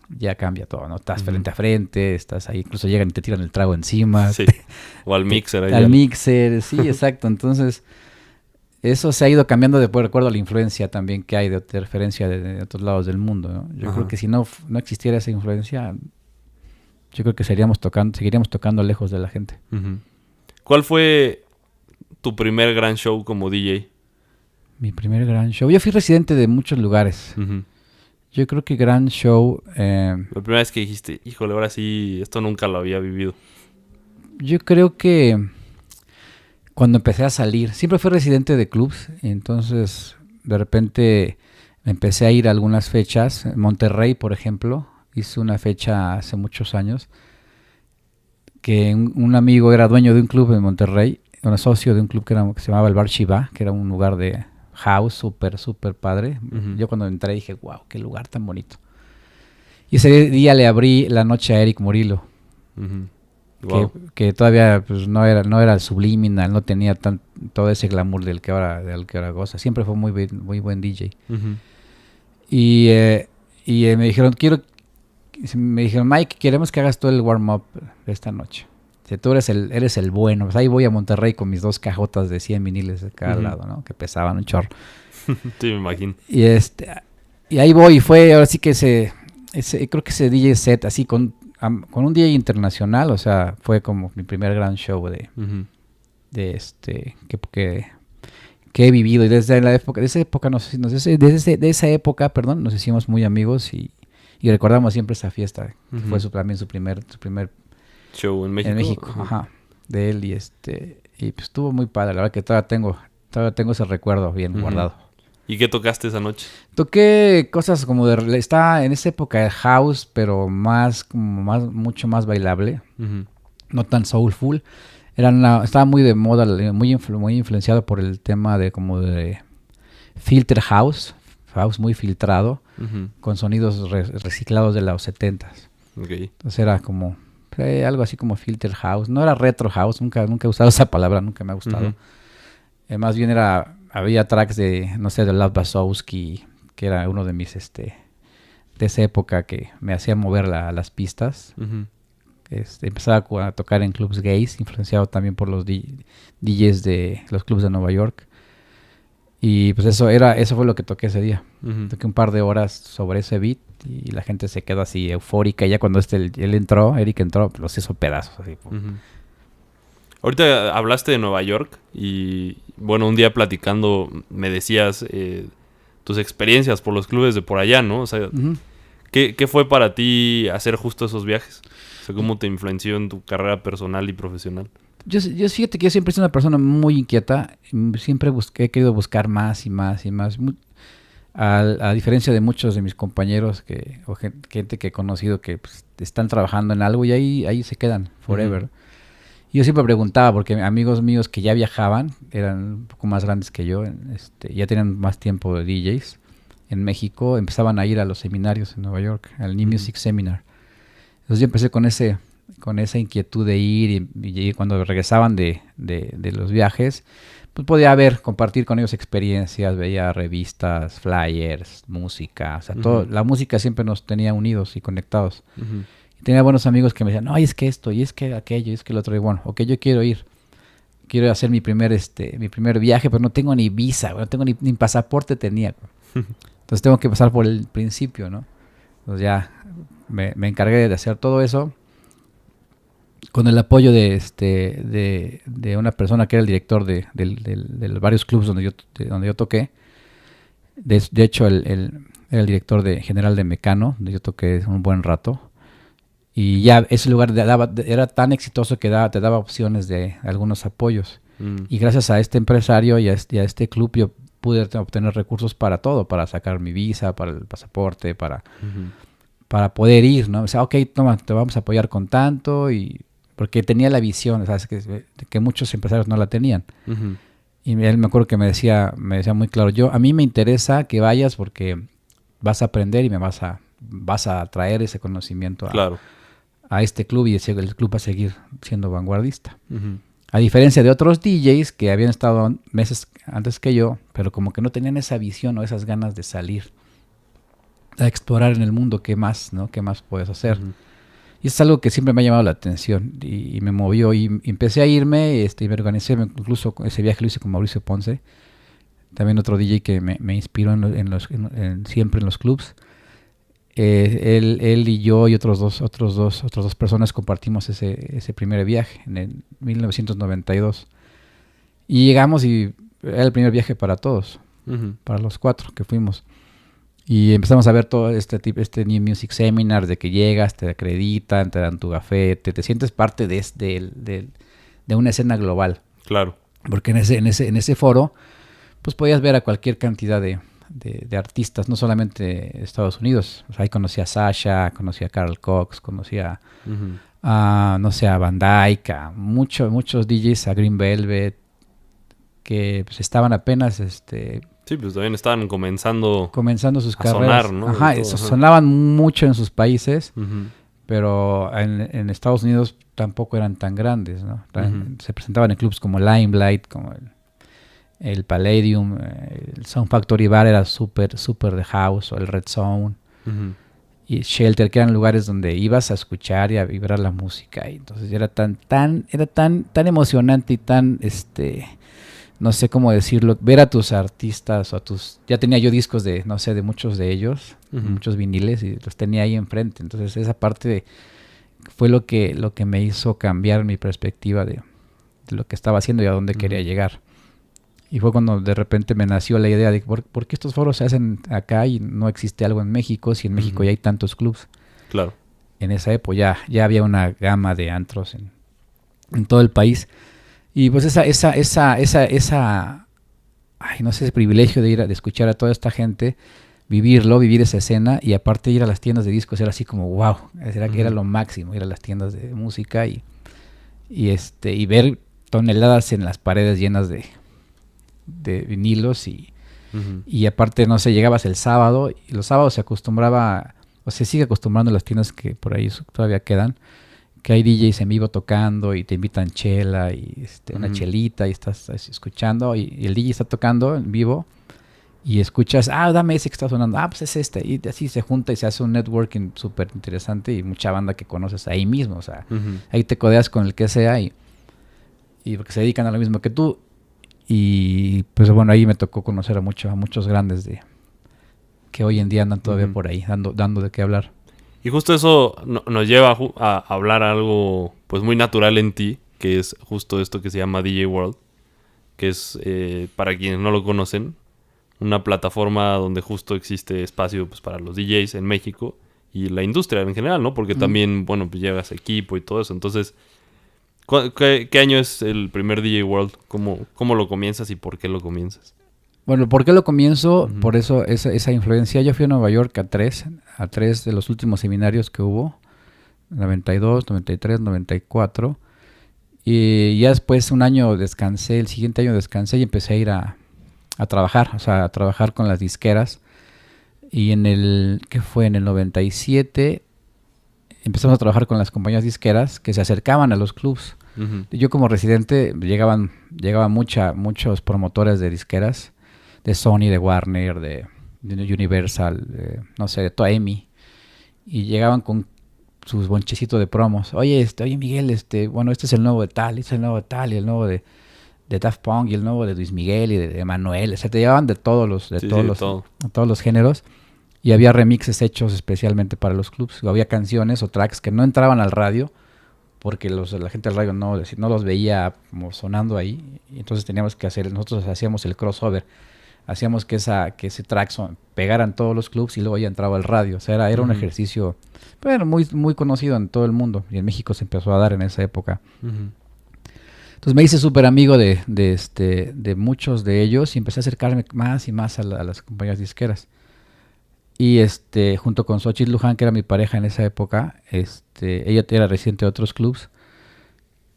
ya cambia todo, ¿no? Estás frente a frente, estás ahí, incluso llegan y te tiran el trago encima. Sí. O al mixer. Al mixer, sí, exacto. Entonces, eso se ha ido cambiando de acuerdo a la influencia también que hay de interferencia de otros lados del mundo, ¿no? Yo creo que si no existiera esa influencia, yo creo que seguiríamos tocando lejos de la gente. ¿Cuál fue tu primer gran show como DJ? Mi primer gran show. Yo fui residente de muchos lugares. Uh-huh. Yo creo que gran show... La primera vez que dijiste, híjole, ahora sí, esto nunca lo había vivido. Yo creo que cuando empecé a salir, siempre fui residente de clubs, y entonces de repente empecé a ir a algunas fechas. En Monterrey, por ejemplo, hice una fecha hace muchos años, que un amigo era dueño de un club en Monterrey, era socio de un club que se llamaba el Bar Shiva, que era un lugar de house súper padre. Uh-huh. Yo cuando entré dije, wow, qué lugar tan bonito. Y ese día le abrí la noche a Eric Murillo. Uh-huh. Wow. Que todavía pues, no era el Subliminal, no tenía todo ese glamour del que ahora goza. Siempre fue muy buen DJ. Uh-huh. Y me dijeron, Mike, queremos que hagas todo el warm-up de esta noche. Si tú eres el bueno. Pues ahí voy a Monterrey con mis 2 cajotas de 100 viniles de cada lado, ¿no? Que pesaban un chorro. Sí, me imagino. Y ahí voy, y fue ahora sí que creo que ese DJ set, así con un DJ internacional, o sea, fue como mi primer gran show Uh-huh. que he vivido. Y desde esa época nos hicimos muy amigos y recordamos siempre esa fiesta, que Uh-huh. fue también su primer Show en México. en México, Uh-huh. ajá, de él, y pues estuvo muy padre. La verdad que todavía tengo ese recuerdo bien Uh-huh. guardado. ¿Y qué tocaste esa noche? Toqué cosas como está en esa época de house, pero mucho más bailable, Uh-huh. no tan soulful. Estaba muy de moda, muy influenciado por el tema de filter house muy filtrado, Uh-huh. con sonidos reciclados de los 70s. Okay. Entonces era como algo así como filter house. No era retro house, nunca he usado esa palabra, nunca me ha gustado. Uh-huh. Más bien había tracks de Lav Basowski, que era uno de mis de esa época que me hacía mover las pistas. Uh-huh. Empezaba a tocar en clubs gays, influenciado también por los DJs de los clubs de Nueva York. Y pues eso fue lo que toqué ese día. Uh-huh. Toqué un par de horas sobre ese beat y la gente se quedó así eufórica. Y ya cuando Eric entró, los hizo pedazos. Así. Uh-huh. Ahorita hablaste de Nueva York y bueno, un día platicando me decías tus experiencias por los clubes de por allá, ¿no? O sea, Uh-huh. ¿qué fue para ti hacer justo esos viajes? O sea, ¿cómo te influenció en tu carrera personal y profesional? Yo fíjate que yo siempre he sido una persona muy inquieta. Siempre he querido buscar más y más y más. A diferencia de muchos de mis compañeros o gente que he conocido que pues, están trabajando en algo y ahí se quedan forever. Uh-huh. Yo siempre preguntaba, porque amigos míos que ya viajaban, eran un poco más grandes que yo, ya tenían más tiempo de DJs en México, empezaban a ir a los seminarios en Nueva York, al New Music Seminar. Entonces yo empecé con esa inquietud de ir y cuando regresaban de los viajes, pues podía compartir con ellos experiencias, veía revistas, flyers, música, o sea, todo, la música siempre nos tenía unidos y conectados. Uh-huh. Tenía buenos amigos que me decían, no, y es que esto, y es que aquello, y es que el otro. Y bueno, ok, yo quiero ir. Quiero hacer mi primer viaje, pero no tengo ni visa, no tengo ni pasaporte tenía. Entonces tengo que pasar por el principio, ¿no? Entonces ya me encargué de hacer todo eso con el apoyo de una persona que era el director de varios clubs donde yo toqué. De hecho, era el director general de Mecano, donde yo toqué un buen rato. Y ya ese lugar era tan exitoso que te daba opciones de algunos apoyos. Y gracias a este empresario y a este club yo pude obtener recursos para todo, para sacar mi visa, para el pasaporte, para poder ir, ¿no? O sea, ok, toma, te vamos a apoyar con tanto, porque tenía la visión, ¿sabes? Que muchos empresarios no la tenían. Uh-huh. Y él me acuerdo que me decía muy claro, a mí me interesa que vayas porque vas a aprender y me vas a traer ese conocimiento a este club, y el club va a seguir siendo vanguardista. Uh-huh. A diferencia de otros DJs que habían estado meses antes que yo, pero como que no tenían esa visión o esas ganas de salir a explorar en el mundo qué más, ¿no? ¿Qué más puedes hacer? Uh-huh. Y es algo que siempre me ha llamado la atención y me movió y empecé a irme y me organicé. Incluso ese viaje lo hice con Mauricio Ponce, también otro DJ que me inspiró siempre en los clubs. Él y yo y otras dos personas compartimos ese primer viaje en 1992. Y llegamos y era el primer viaje para todos, Ujú. para los 4 que fuimos. Y empezamos a ver todo este tipo, este New Music Seminar, de que llegas, te acreditan, te dan tu gafete, te sientes parte de una escena global. Claro. Porque en ese foro, pues podías ver a cualquier cantidad de artistas, no solamente de Estados Unidos. O sea, ahí conocí a Sasha, conocí a Carl Cox, conocí a, Ujú. no sé, a Van Dyke, a muchos DJs, a Green Velvet, que pues estaban apenas Sí, pues también estaban comenzando comenzando sus a carreras. sonar, ¿no? Ajá, De todo, ajá. sonaban mucho en sus países, Ujú. pero en Estados Unidos tampoco eran tan grandes, ¿no? Ujú. Se presentaban en clubs como Limelight, como el Palladium, el Sound Factory Bar era súper de house, o el Red Zone, Ujú. y Shelter, que eran lugares donde ibas a escuchar y a vibrar la música. Y entonces era tan emocionante y tan, no sé cómo decirlo, ver a tus artistas o a tus... Ya tenía yo discos de, no sé, de muchos de ellos, Ujú. muchos viniles, y los tenía ahí enfrente. Entonces esa parte fue lo que me hizo cambiar mi perspectiva de lo que estaba haciendo y a dónde Ujú. quería llegar. Y fue cuando de repente me nació la idea de ¿por qué estos foros se hacen acá y no existe algo en México si en México Ujú. ya hay tantos clubs? Claro. En esa época ya había una gama de antros en todo el país. Y pues ay, no sé, ese privilegio de escuchar a toda esta gente, vivir esa escena, y aparte ir a las tiendas de discos era así como wow, era Ujú. lo máximo, ir a las tiendas de música y ver toneladas en las paredes llenas de vinilos Ujú. y aparte, no sé, llegabas el sábado y los sábados se acostumbraba, o se sigue acostumbrando en las tiendas que por ahí todavía quedan, que hay DJs en vivo tocando y te invitan chela y una Ujú. chelita y estás escuchando y el DJ está tocando en vivo y escuchas, dame ese que está sonando, pues es y así se junta y se hace un networking súper interesante y mucha banda que conoces ahí mismo, o sea, Ujú. ahí te codeas con el que sea y porque se dedican a lo mismo que tú. Y pues bueno, ahí me tocó conocer a muchos grandes que hoy en día andan todavía Ujú. por ahí, dando de qué hablar. Y justo eso nos lleva a hablar algo pues muy natural en ti, que es justo esto que se llama DJ World, que es, para quienes no lo conocen, una plataforma donde justo existe espacio pues para los DJs en México y la industria en general, ¿no? Porque también, bueno, pues llevas equipo y todo eso. Entonces, ¿qué año es el primer DJ World? ¿Cómo lo comienzas y por qué lo comienzas? Bueno, ¿por qué lo comienzo? Ujú. Por eso, esa influencia. Yo fui a Nueva York a tres de los últimos seminarios que hubo, 92, 93, 94. Y ya después un año descansé, el siguiente año descansé y empecé a ir a trabajar, o sea, a trabajar con las disqueras. Y ¿qué fue? En el 97 empezamos a trabajar con las compañías disqueras que se acercaban a los clubs. Ujú. Yo como residente llegaban muchos promotores de disqueras, de Sony, de Warner, de Universal, no sé, de toda EMI, y llegaban con sus bonchecitos de promos. Oye, Miguel, bueno, este es el nuevo de tal, este es el nuevo de tal, y el nuevo de Daft Punk, y el nuevo de Luis Miguel y de Manuel. O sea, te llevaban de todos los, Sí, de todo. todos los géneros. Y había remixes hechos especialmente para los clubs. O había canciones o tracks que no entraban al radio porque la gente del radio no los veía como sonando ahí. Y entonces teníamos que nosotros hacíamos el crossover. Hacíamos que ese track pegara en todos los clubs y luego ya entraba al radio. O sea, era un Ujú. ejercicio, bueno, muy conocido en todo el mundo. Y en México se empezó a dar en esa época. Ujú. Entonces me hice súper amigo de muchos de ellos y empecé a acercarme más y más a las compañías disqueras. Y junto con Xochitl Luján, que era mi pareja en esa época, ella era residente de otros clubs,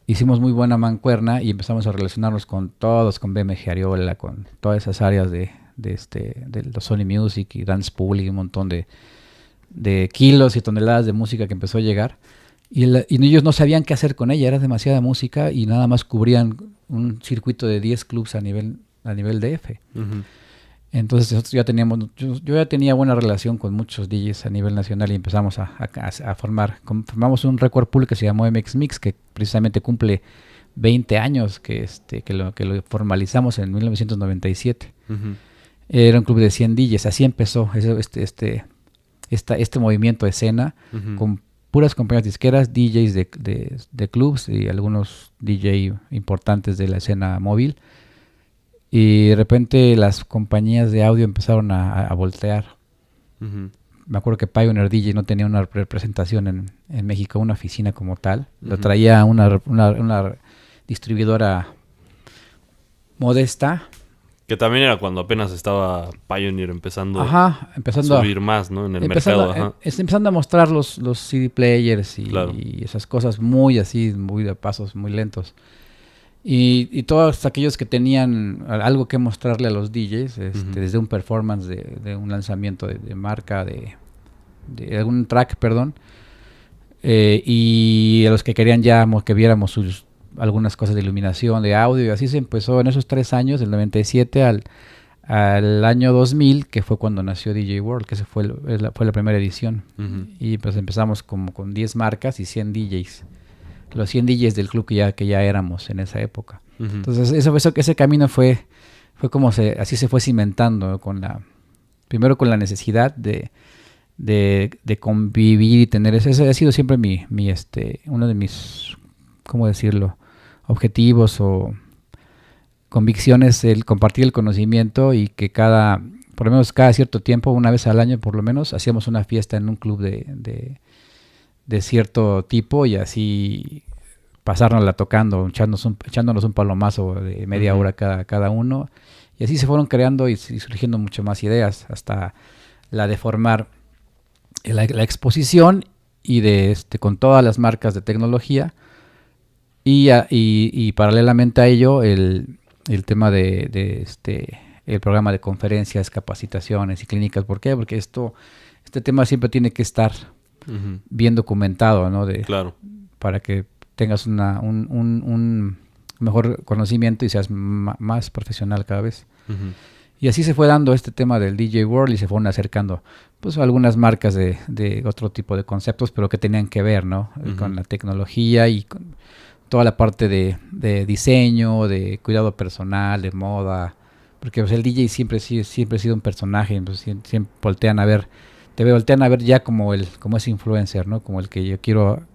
hicimos muy buena mancuerna y empezamos a relacionarnos con todos, con BMG Ariola, con todas esas áreas de los Sony Music y Dance Pool y un montón de kilos y toneladas de música que empezó a llegar. Y ellos no sabían qué hacer con ella, era demasiada música y nada más cubrían un circuito de 10 clubs a nivel DF. Ujú. Entonces nosotros yo ya tenía buena relación con muchos DJs a nivel nacional y empezamos a formamos un record pool que se llamó MX Mix, que precisamente cumple 20 años que lo formalizamos en 1997. Ujú. Era un club de 100 DJs, así empezó este movimiento de escena, Ujú. con puras compañías disqueras, DJs de clubs y algunos DJ importantes de la escena móvil. Y de repente las compañías de audio empezaron a voltear. Ujú. Me acuerdo que Pioneer DJ no tenía una representación en México, una oficina como tal. Lo Ujú. traía una distribuidora modesta. Que también era cuando apenas estaba Pioneer empezando Ajá, a empezando subir más, ¿no? En el empezando, mercado, ajá. empezando a mostrar los CD players Claro. y esas cosas muy así, muy de pasos muy lentos. Y todos aquellos que tenían algo que mostrarle a los DJs, Ujú. desde un performance de un lanzamiento de marca, de algún track, perdón, y a los que querían ya que viéramos algunas cosas de iluminación, de audio, y así se empezó en esos 3 años, del 97 al año 2000, que fue cuando nació DJ World, que fue la primera edición. Ujú. Y pues empezamos como con 10 marcas y 100 DJs. Los 100 DJs del club que ya éramos en esa época. Ujú. Entonces ese camino fue como así se fue cimentando, primero con la necesidad de convivir y tener ese ha sido siempre uno de mis, ¿cómo decirlo?, objetivos o convicciones, el compartir el conocimiento, y que por lo menos cada cierto tiempo, una vez al año por lo menos, hacíamos una fiesta en un club de cierto tipo, y así pasárnosla tocando, echándonos un palomazo de media hora cada uno, y así se fueron creando y surgiendo mucho más ideas, hasta la de formar la exposición y con todas las marcas de tecnología, y paralelamente a ello el tema el programa de conferencias, capacitaciones y clínicas. ¿Por qué? Porque este tema siempre tiene que estar Ujú. bien documentado, ¿no? Claro. Para que tengas un mejor conocimiento y seas más profesional cada vez. Ujú. Y así se fue dando este tema del DJ World, y se fueron acercando pues algunas marcas de otro tipo de conceptos, pero que tenían que ver, ¿no? Ujú. Con la tecnología y con toda la parte de diseño, de cuidado personal, de moda, porque pues el DJ siempre ha sido un personaje, pues, siempre te voltean a ver ya como ese influencer, ¿no? Como el que yo quiero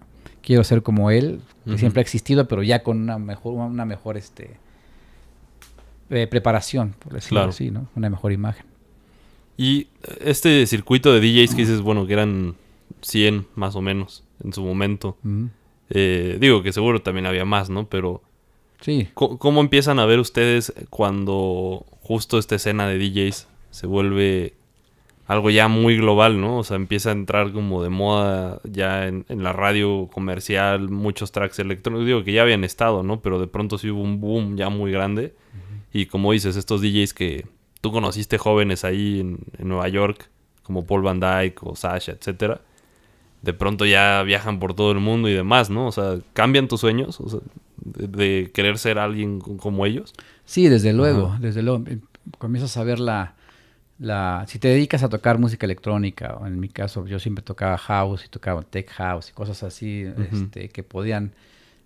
ser como él, que Ujú. siempre ha existido, pero ya con una mejor preparación, por decirlo Claro. así, ¿no? Una mejor imagen. Y este circuito de DJs que dices, bueno, que eran 100 más o menos en su momento. Ujú. Digo que seguro también había más, ¿no? Pero Sí. ¿cómo empiezan a ver ustedes cuando justo esta escena de DJs se vuelve algo ya muy global, ¿no? O sea, empieza a entrar como de moda ya en la radio comercial, muchos tracks electrónicos, digo que ya habían estado, ¿no? Pero de pronto sí hubo un boom ya muy grande. Y como dices, estos DJs que tú conociste jóvenes ahí en Nueva York, como Paul Van Dyke o Sasha, etcétera, de pronto ya viajan por todo el mundo y demás, ¿no? O sea, ¿cambian tus sueños? O sea, de querer ser alguien como ellos. Sí, desde luego, Ajá. desde luego. Comienzas a ver si te dedicas a tocar música electrónica, o en mi caso yo siempre tocaba house y tocaba tech house y cosas así, Ujú. que podían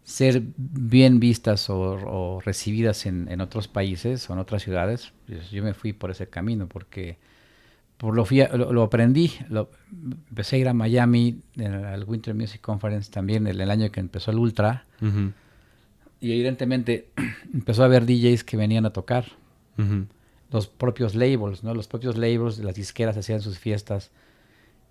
ser bien vistas o recibidas en otros países o en otras ciudades. Pues yo me fui por ese camino porque lo aprendí. Empecé a ir a Miami al Winter Music Conference también el año que empezó el Ultra, Ujú. y evidentemente empezó a haber DJs que venían a tocar. Ujú. Los propios labels, ¿no? Los propios labels de las disqueras hacían sus fiestas.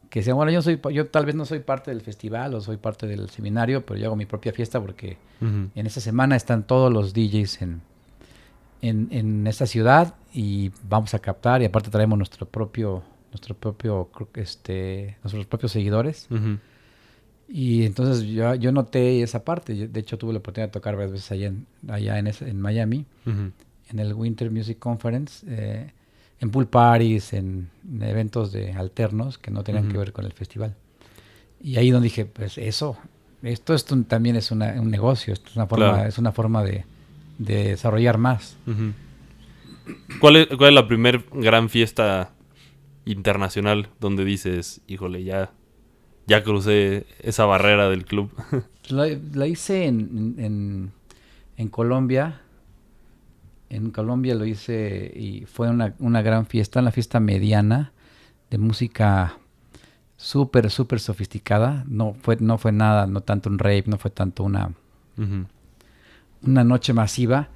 Que decían, bueno, yo tal vez no soy parte del festival o soy parte del seminario, pero yo hago mi propia fiesta porque Ujú. en esa semana están todos los DJs en esta ciudad y vamos a captar, y aparte traemos nuestros propios seguidores. Ujú. Y entonces yo noté esa parte. De hecho, tuve la oportunidad de tocar varias veces allá en Miami, Ujú. en el Winter Music Conference, en pool parties, en eventos alternos que no tenían Ujú. que ver con el festival. Y ahí donde dije, pues esto también es un negocio, esto Claro. es una forma de desarrollar más. Ujú. ¿Cuál es la primer gran fiesta internacional donde dices, híjole, ya crucé esa barrera del club? La hice en Colombia. En Colombia lo hice y fue una gran fiesta, una fiesta mediana de música súper, súper sofisticada. No fue nada, no tanto un rave, no fue tanto una noche masiva.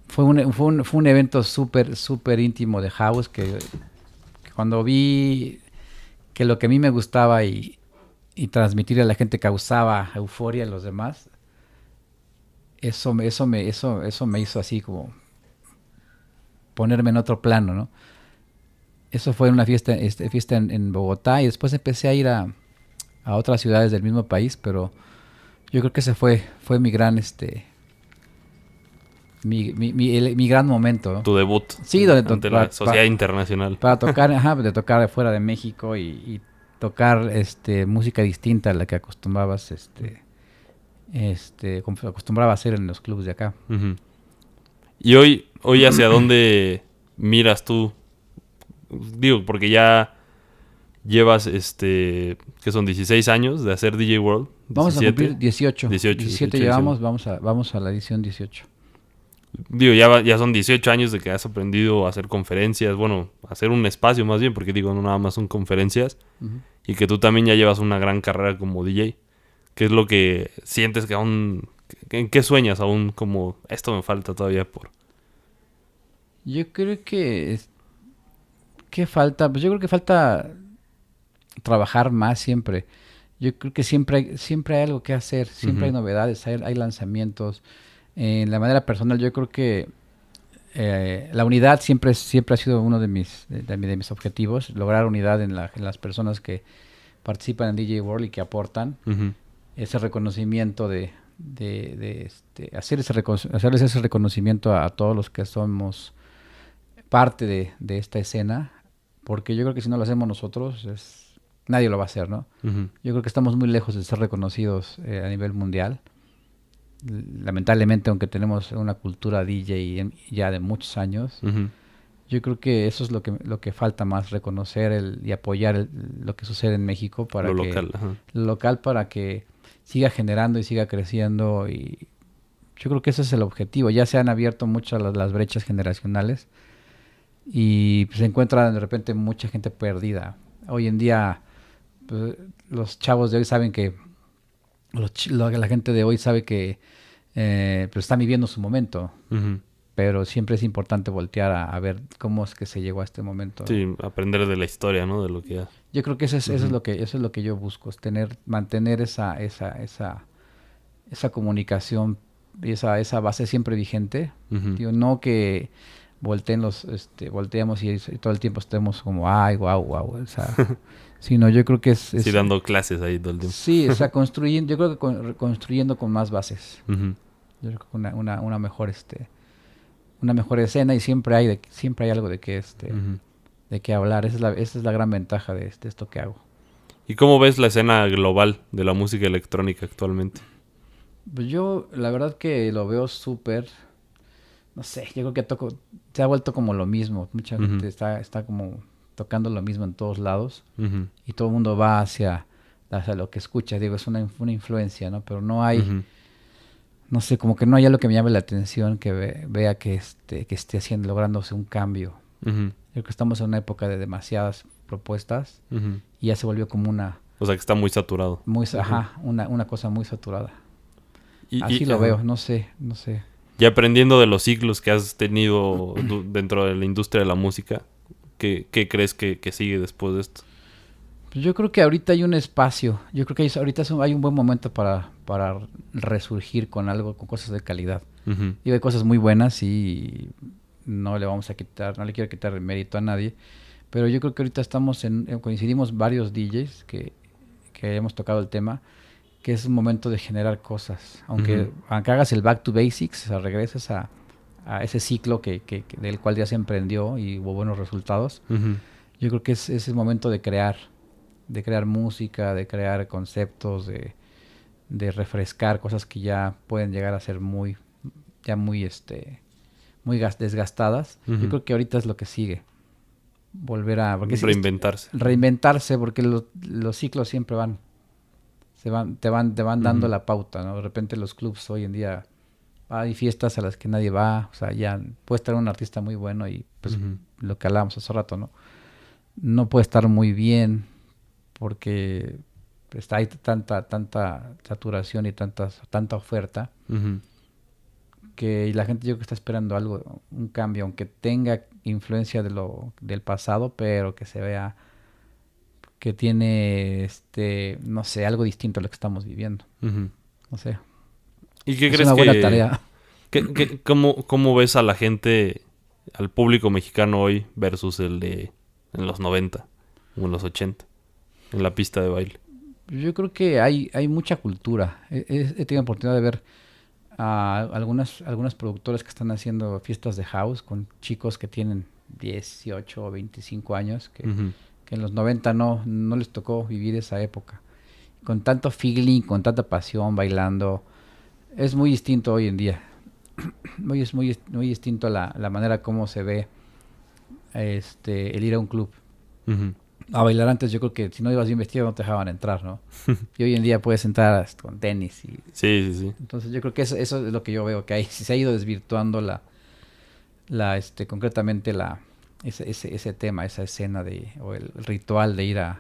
Fue un evento súper, súper íntimo de house que cuando vi que lo que a mí me gustaba y transmitir a la gente causaba euforia en los demás, eso me hizo así como ponerme en otro plano, ¿no? Eso fue una fiesta en Bogotá y después empecé a ir a otras ciudades del mismo país, pero yo creo que ese fue mi gran mi gran momento, ¿no? Tu debut. Sí, ante la sociedad internacional. Para tocar, de tocar fuera de México y tocar música distinta a la que acostumbrabas acostumbraba a hacer en los clubes de acá. Uh-huh. ¿Y hoy hacia dónde miras tú? Digo, porque ya llevas, que son 16 años de hacer DJ World. 17. Vamos a cumplir 18. 18 llevamos, vamos a la edición 18. Digo, ya son 18 años de que has aprendido a hacer conferencias, bueno, a hacer un espacio más bien, porque digo, no nada más son conferencias, uh-huh. Y que tú también ya llevas una gran carrera como DJ. ¿Qué es lo que sientes que aún, en qué sueñas aún, como esto me falta todavía por? Yo creo que ¿qué falta? Pues yo creo que falta trabajar más siempre. Yo creo que siempre hay algo que hacer, siempre uh-huh. Hay novedades, hay lanzamientos. En la manera personal, yo creo que la unidad siempre ha sido uno de mis objetivos, lograr unidad en las personas que participan en DJ World y que aportan uh-huh. Ese reconocimiento hacerles ese reconocimiento a todos los que somos parte de esta escena, porque yo creo que si no lo hacemos nosotros, nadie lo va a hacer, ¿no? Uh-huh. Yo creo que estamos muy lejos de ser reconocidos a nivel mundial. Lamentablemente, aunque tenemos una cultura DJ ya de muchos años, uh-huh. Yo creo que eso es lo que falta más, reconocer y apoyar lo que sucede en México para lo local para que siga generando y siga creciendo, y yo creo que ese es el objetivo. Ya se han abierto muchas las brechas generacionales y se encuentra de repente mucha gente perdida. Hoy en día pues, los chavos de hoy saben que la gente de hoy sabe que pues están viviendo su momento, uh-huh. Pero siempre es importante voltear a ver cómo es que se llegó a este momento. Sí, aprender de la historia, ¿no? De lo que... Yo creo que eso es lo que yo busco, es mantener esa comunicación y esa base siempre vigente. Uh-huh. Digo, no que volteamos y todo el tiempo estemos como ay, guau, o sea, sino yo creo que sí, dando clases ahí todo el tiempo. Sí, o sea, yo creo que construyendo con más bases. Uh-huh. Yo creo que una mejor una mejor escena, y siempre hay algo de que uh-huh. de qué hablar. Esa es la gran ventaja de esto que hago. ¿Y cómo ves la escena global de la música electrónica actualmente? Pues yo la verdad que lo veo súper, no sé, yo creo que se ha vuelto como lo mismo. Mucha uh-huh. gente está como tocando lo mismo en todos lados, uh-huh. y todo el mundo va hacia lo que escucha. Digo, es una influencia, ¿no? Pero no hay... Uh-huh. No sé, como que no hay algo que me llame la atención, que vea que esté lográndose un cambio. Uh-huh. Creo que estamos en una época de demasiadas propuestas, uh-huh. y ya se volvió como una... O sea, que está muy saturado. Ajá, una cosa muy saturada. Así lo veo, no sé. Y aprendiendo de los ciclos que has tenido dentro de la industria de la música, ¿qué crees que sigue después de esto? Yo creo que ahorita hay un espacio. Yo creo que ahorita hay un buen momento para resurgir con cosas de calidad. Uh-huh. Y hay cosas muy buenas y no le quiero quitar el mérito a nadie. Pero yo creo que ahorita coincidimos varios DJs que hemos tocado el tema, que es un momento de generar cosas. Aunque hagas el back to basics, o sea, regreses a ese ciclo del cual ya se emprendió y hubo buenos resultados. Uh-huh. Yo creo que es el momento de crear música, de crear conceptos, de refrescar cosas que ya pueden llegar a ser muy desgastadas. Uh-huh. Yo creo que ahorita es lo que sigue. Volver a... Reinventarse, porque los ciclos siempre te van dando uh-huh. la pauta, ¿no? De repente los clubs hoy en día hay fiestas a las que nadie va, o sea, ya puede estar un artista muy bueno y pues uh-huh. lo que hablábamos hace rato, ¿no? No puede estar muy bien porque hay tanta saturación y tanta oferta Ujú. que la gente yo creo que está esperando algo, un cambio, aunque tenga influencia del pasado, pero que se vea que tiene, no sé, algo distinto a lo que estamos viviendo. Ujú. No sé, ¿Y qué es crees una buena que... tarea. ¿Cómo ves a la gente, al público mexicano hoy versus el de en los 90 o en los 80 en la pista de baile? Yo creo que hay mucha cultura. He tenido oportunidad de ver a algunas productoras que están haciendo fiestas de house con chicos que tienen 18 o 25 años, Ujú. que en los 90 no les tocó vivir esa época. Con tanto feeling, con tanta pasión, bailando. Es muy distinto hoy en día. Es muy distinto la manera como se ve el ir a un club. Ujú. A bailar antes yo creo que si no ibas bien vestido no te dejaban entrar, ¿no? Y hoy en día puedes entrar con tenis. Sí, sí, sí. Entonces yo creo que eso es lo que yo veo, que se ha ido desvirtuando concretamente ese tema, esa escena o el ritual de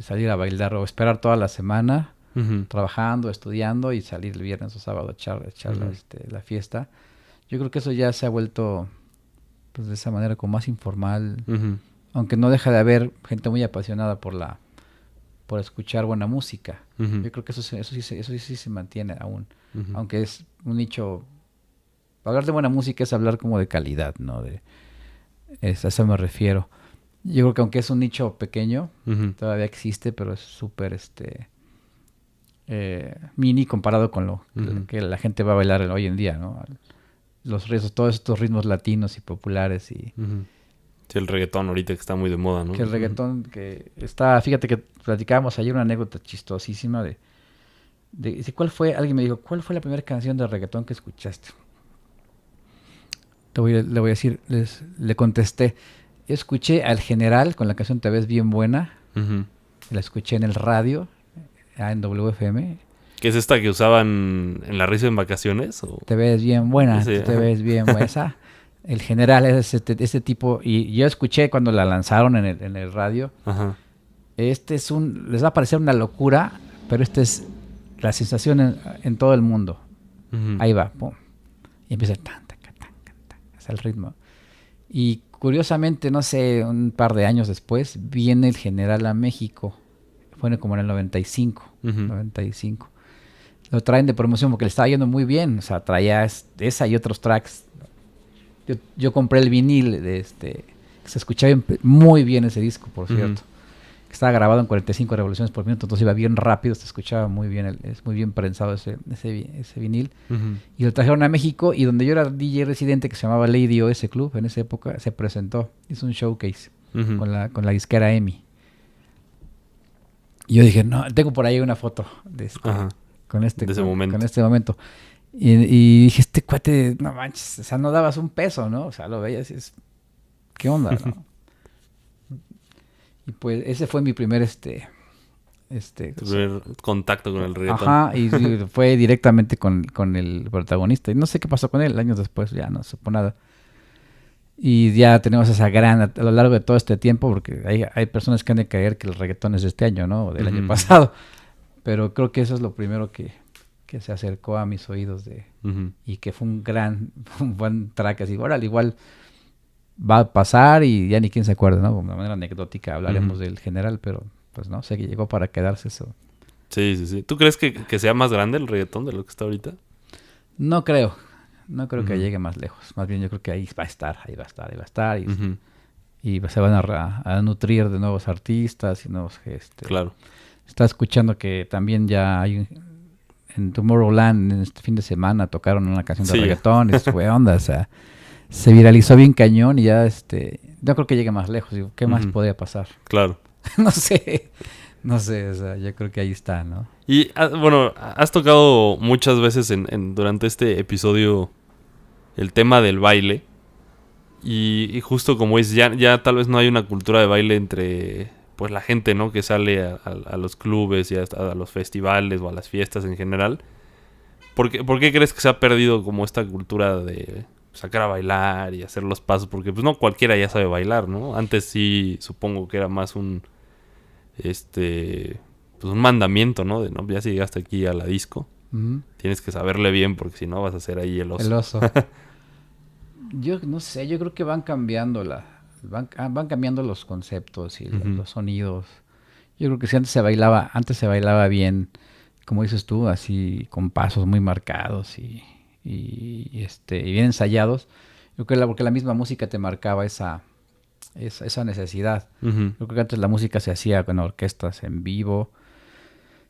salir a bailar o esperar toda la semana Ujú. trabajando, estudiando y salir el viernes o sábado a echar Ujú. la fiesta. Yo creo que eso ya se ha vuelto pues de esa manera como más informal, Ujú. aunque no deja de haber gente muy apasionada por escuchar buena música. Ujú. Yo creo que eso sí se mantiene aún, Ujú. aunque es un nicho. Hablar de buena música es hablar como de calidad, ¿no? A eso me refiero. Yo creo que aunque es un nicho pequeño, Ujú. todavía existe, pero es súper mini comparado con lo Ujú. que la gente va a bailar hoy en día, ¿no? Todos estos ritmos latinos y populares y Ujú. Sí, el reggaetón ahorita que está muy de moda, ¿no? que el Ujú. reggaetón que está, fíjate que platicábamos ayer una anécdota chistosísima alguien me dijo, ¿cuál fue la primera canción de reggaetón que escuchaste? Le voy a decir, le contesté, escuché al General con la canción Te ves bien buena, Ujú. la escuché en el radio, en WFM, ¿Qué es esta que usaban en la risa en vacaciones? ¿O? te ves bien buena, Sí, tú te ajá. ves bien buena, esa, el General es ese tipo, y yo escuché cuando la lanzaron en el radio, Ajá. les va a parecer una locura, pero esta es la sensación en todo el mundo, Ujú. ahí va, pum, y empieza tan, taca, tan, tan, es el ritmo. Y curiosamente, no sé, un par de años después, viene el General a México. Fue como en el 95. Ujú. 95. Lo traen de promoción porque le estaba yendo muy bien. O sea, traía esa y otros tracks. Yo compré el vinil que se escuchaba muy bien ese disco, por Ujú. cierto. Estaba grabado en 45 revoluciones por minuto, entonces iba bien rápido, se escuchaba muy bien, es muy bien prensado ese vinil. Ujú. Y lo trajeron a México y donde yo era DJ residente que se llamaba Lady O, ese club, en esa época, se presentó. Hizo un showcase Ujú. con la disquera EMI. Y yo dije, no, tengo por ahí una foto Ajá. De ese momento. con este momento. Y dije, este cuate, no manches, o sea, no dabas un peso, ¿no? O sea, lo veías y ¿qué onda, no? Y pues ese fue mi primer, Tu primer contacto con el reggaetón. ajá, y fue directamente con el protagonista. Y no sé qué pasó con él, años después ya no supo nada. Y ya tenemos esa a lo largo de todo este tiempo, porque hay personas que han de creer que el reggaetón es de este año, ¿no? O del año Ujú. pasado. Pero creo que eso es lo primero que se acercó a mis oídos Ujú. y que fue un buen track. Así, órale, igual va a pasar y ya ni quién se acuerda, ¿no? De una manera anecdótica hablaremos Ujú. del general, pero pues no, sé que llegó para quedarse eso. Sí, sí, sí. ¿Tú crees que sea más grande el reggaetón de lo que está ahorita? No creo. No creo que Ujú. llegue más lejos. Más bien yo creo que ahí va a estar, ahí va a estar, ahí va a estar. Ujú. Y se van a nutrir de nuevos artistas y nuevos... Claro. Está escuchando que también ya hay en Tomorrowland en este fin de semana tocaron una canción de Sí. reggaetón y fue onda, o sea, se viralizó bien cañón y ya no creo que llegue más lejos. Digo, ¿qué más Ujú. podría pasar? Claro. No sé, o sea, yo creo que ahí está, ¿no? Y bueno, has tocado muchas veces durante este episodio el tema del baile. Y justo como es, ya tal vez no hay una cultura de baile entre pues la gente, ¿no? Que sale a los clubes y a los festivales o a las fiestas en general. ¿Por qué crees que se ha perdido como esta cultura de sacar a bailar y hacer los pasos? Porque pues no cualquiera ya sabe bailar, ¿no? Antes sí supongo que era más pues un mandamiento, ¿no? De, no, ya si llegaste aquí a la disco, tienes que saberle bien porque si no vas a ser ahí el oso. El oso. Yo no sé, yo creo que van cambiando van cambiando los conceptos y los sonidos. Yo creo que si antes se bailaba bien, como dices tú, así con pasos muy marcados y bien ensayados. Yo creo que porque la misma música te marcaba esa necesidad. Yo creo que antes la música se hacía con orquestas en vivo.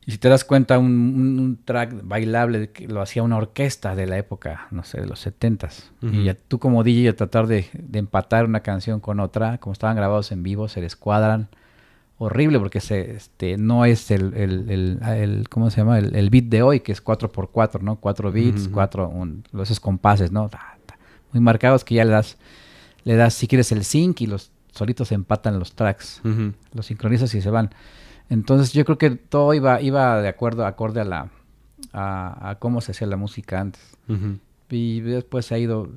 Y si te das cuenta, un track bailable lo hacía una orquesta de la época, no sé, de los 70s. Y ya tú como DJ a tratar de empatar una canción con otra, como estaban grabados en vivo, se descuadran. Horrible porque no es ¿cómo se llama? El beat de hoy, que es 4x4, ¿no? 4 beats, esos compases, ¿no? Muy marcados que ya le das si quieres el sync y los solitos empatan los tracks. Los sincronizas y se van. Entonces yo creo que todo iba de acorde a cómo se hacía la música antes. Y después se ha ido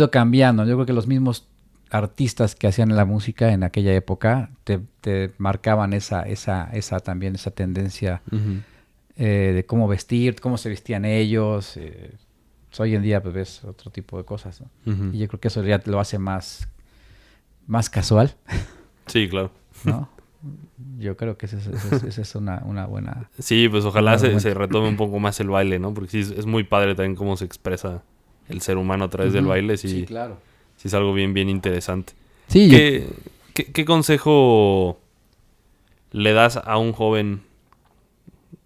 cambiando. Yo creo que los mismos artistas que hacían la música en aquella época te marcaban esa tendencia de cómo vestir, cómo se vestían ellos. Hoy en día pues ves otro tipo de cosas, ¿no? Y yo creo que eso ya lo hace más casual. Sí, claro. ¿No? Yo creo que esa es una buena... Sí, pues ojalá se retome un poco más el baile, ¿no? Porque sí, es muy padre también cómo se expresa el ser humano a través del baile. Sí, claro. Sí, es algo bien interesante. Sí, ¿Qué consejo le das a un joven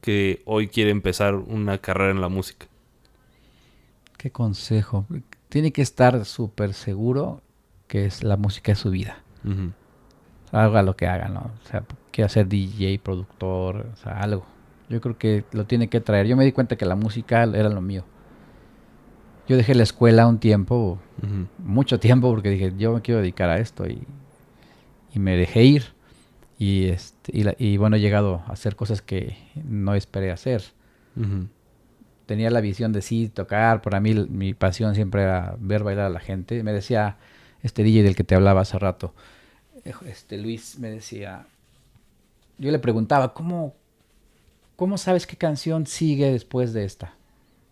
que hoy quiere empezar una carrera en la música? ¿Qué consejo? Tiene que estar súper seguro que la música es su vida. Haga lo que haga, ¿no? O sea, quiere ser DJ, productor, o sea, algo. Yo creo que lo tiene que traer. Yo me di cuenta que la música era lo mío. Yo dejé la escuela un tiempo, mucho tiempo, porque dije, yo me quiero dedicar a esto y me dejé ir. Y bueno, he llegado a hacer cosas que no esperé hacer. Tenía la visión de sí tocar. Para mí mi pasión siempre era ver bailar a la gente. Me decía este DJ del que te hablaba hace rato, Luis, me decía, yo le preguntaba, ¿cómo sabes qué canción sigue después de esta?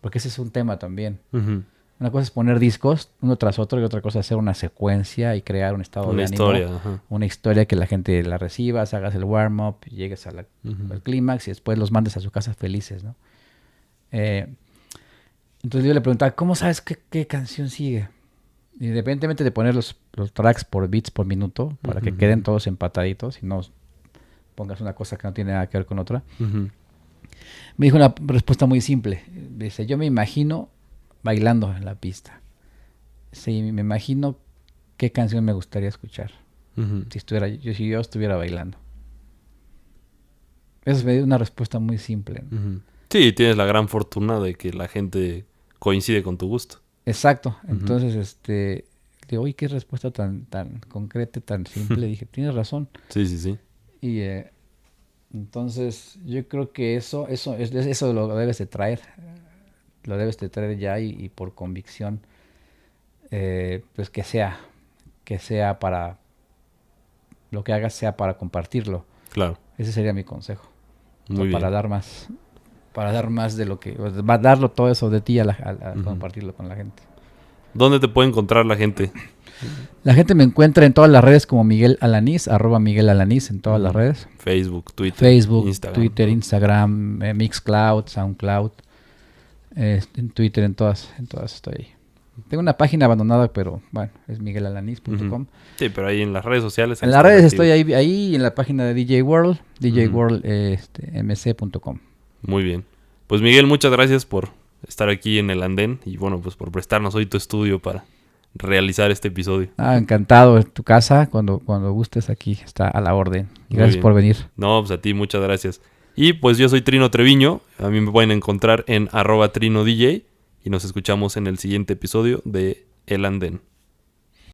Porque ese es un tema también. Una cosa es poner discos uno tras otro y otra cosa es hacer una secuencia y crear un estado de ánimo. Una historia que la gente la reciba, hagas el warm-up, llegues al clímax y después los mandes a su casa felices, ¿no? Entonces yo le preguntaba, ¿cómo sabes qué canción sigue? Independientemente de poner los tracks por beats por minuto, para que queden todos empataditos y no pongas una cosa que no tiene nada que ver con otra. Me dijo una respuesta muy simple. Dice, yo me imagino bailando en la pista. Sí, me imagino qué canción me gustaría escuchar si yo estuviera bailando. Esa es una respuesta muy simple, ¿no? Sí, tienes la gran fortuna de que la gente coincide con tu gusto. Exacto. Entonces, digo, oye, qué respuesta tan concreta, tan simple. Dije, tienes razón. Sí. Y entonces yo creo que eso lo debes de traer. Lo debes de traer ya y por convicción, pues que sea para lo que hagas, sea para compartirlo. Claro. Ese sería mi consejo. Muy bien. Para dar más de lo que, va a darlo todo eso de ti a compartirlo con la gente. ¿Dónde te puede encontrar la gente? La gente me encuentra en todas las redes como Miguel Alanís, @Miguel Alanís en todas las redes. Facebook, Twitter, Instagram, Mixcloud, Soundcloud, en Twitter, en todas estoy ahí. Tengo una página abandonada, pero bueno, es miguelalanis.com. Sí, pero ahí en las redes sociales. En las redes estoy ahí en la página de DJ World, djworld.mc.com. Muy bien. Pues Miguel, muchas gracias por estar aquí en el andén y bueno, pues por prestarnos hoy tu estudio para realizar este episodio. Encantado. En tu casa, cuando gustes, aquí está a la orden. Y gracias por venir. No, pues a ti, muchas gracias. Y pues yo soy Trino Treviño. A mí me pueden encontrar en @TrinoDJ y nos escuchamos en el siguiente episodio de El Andén.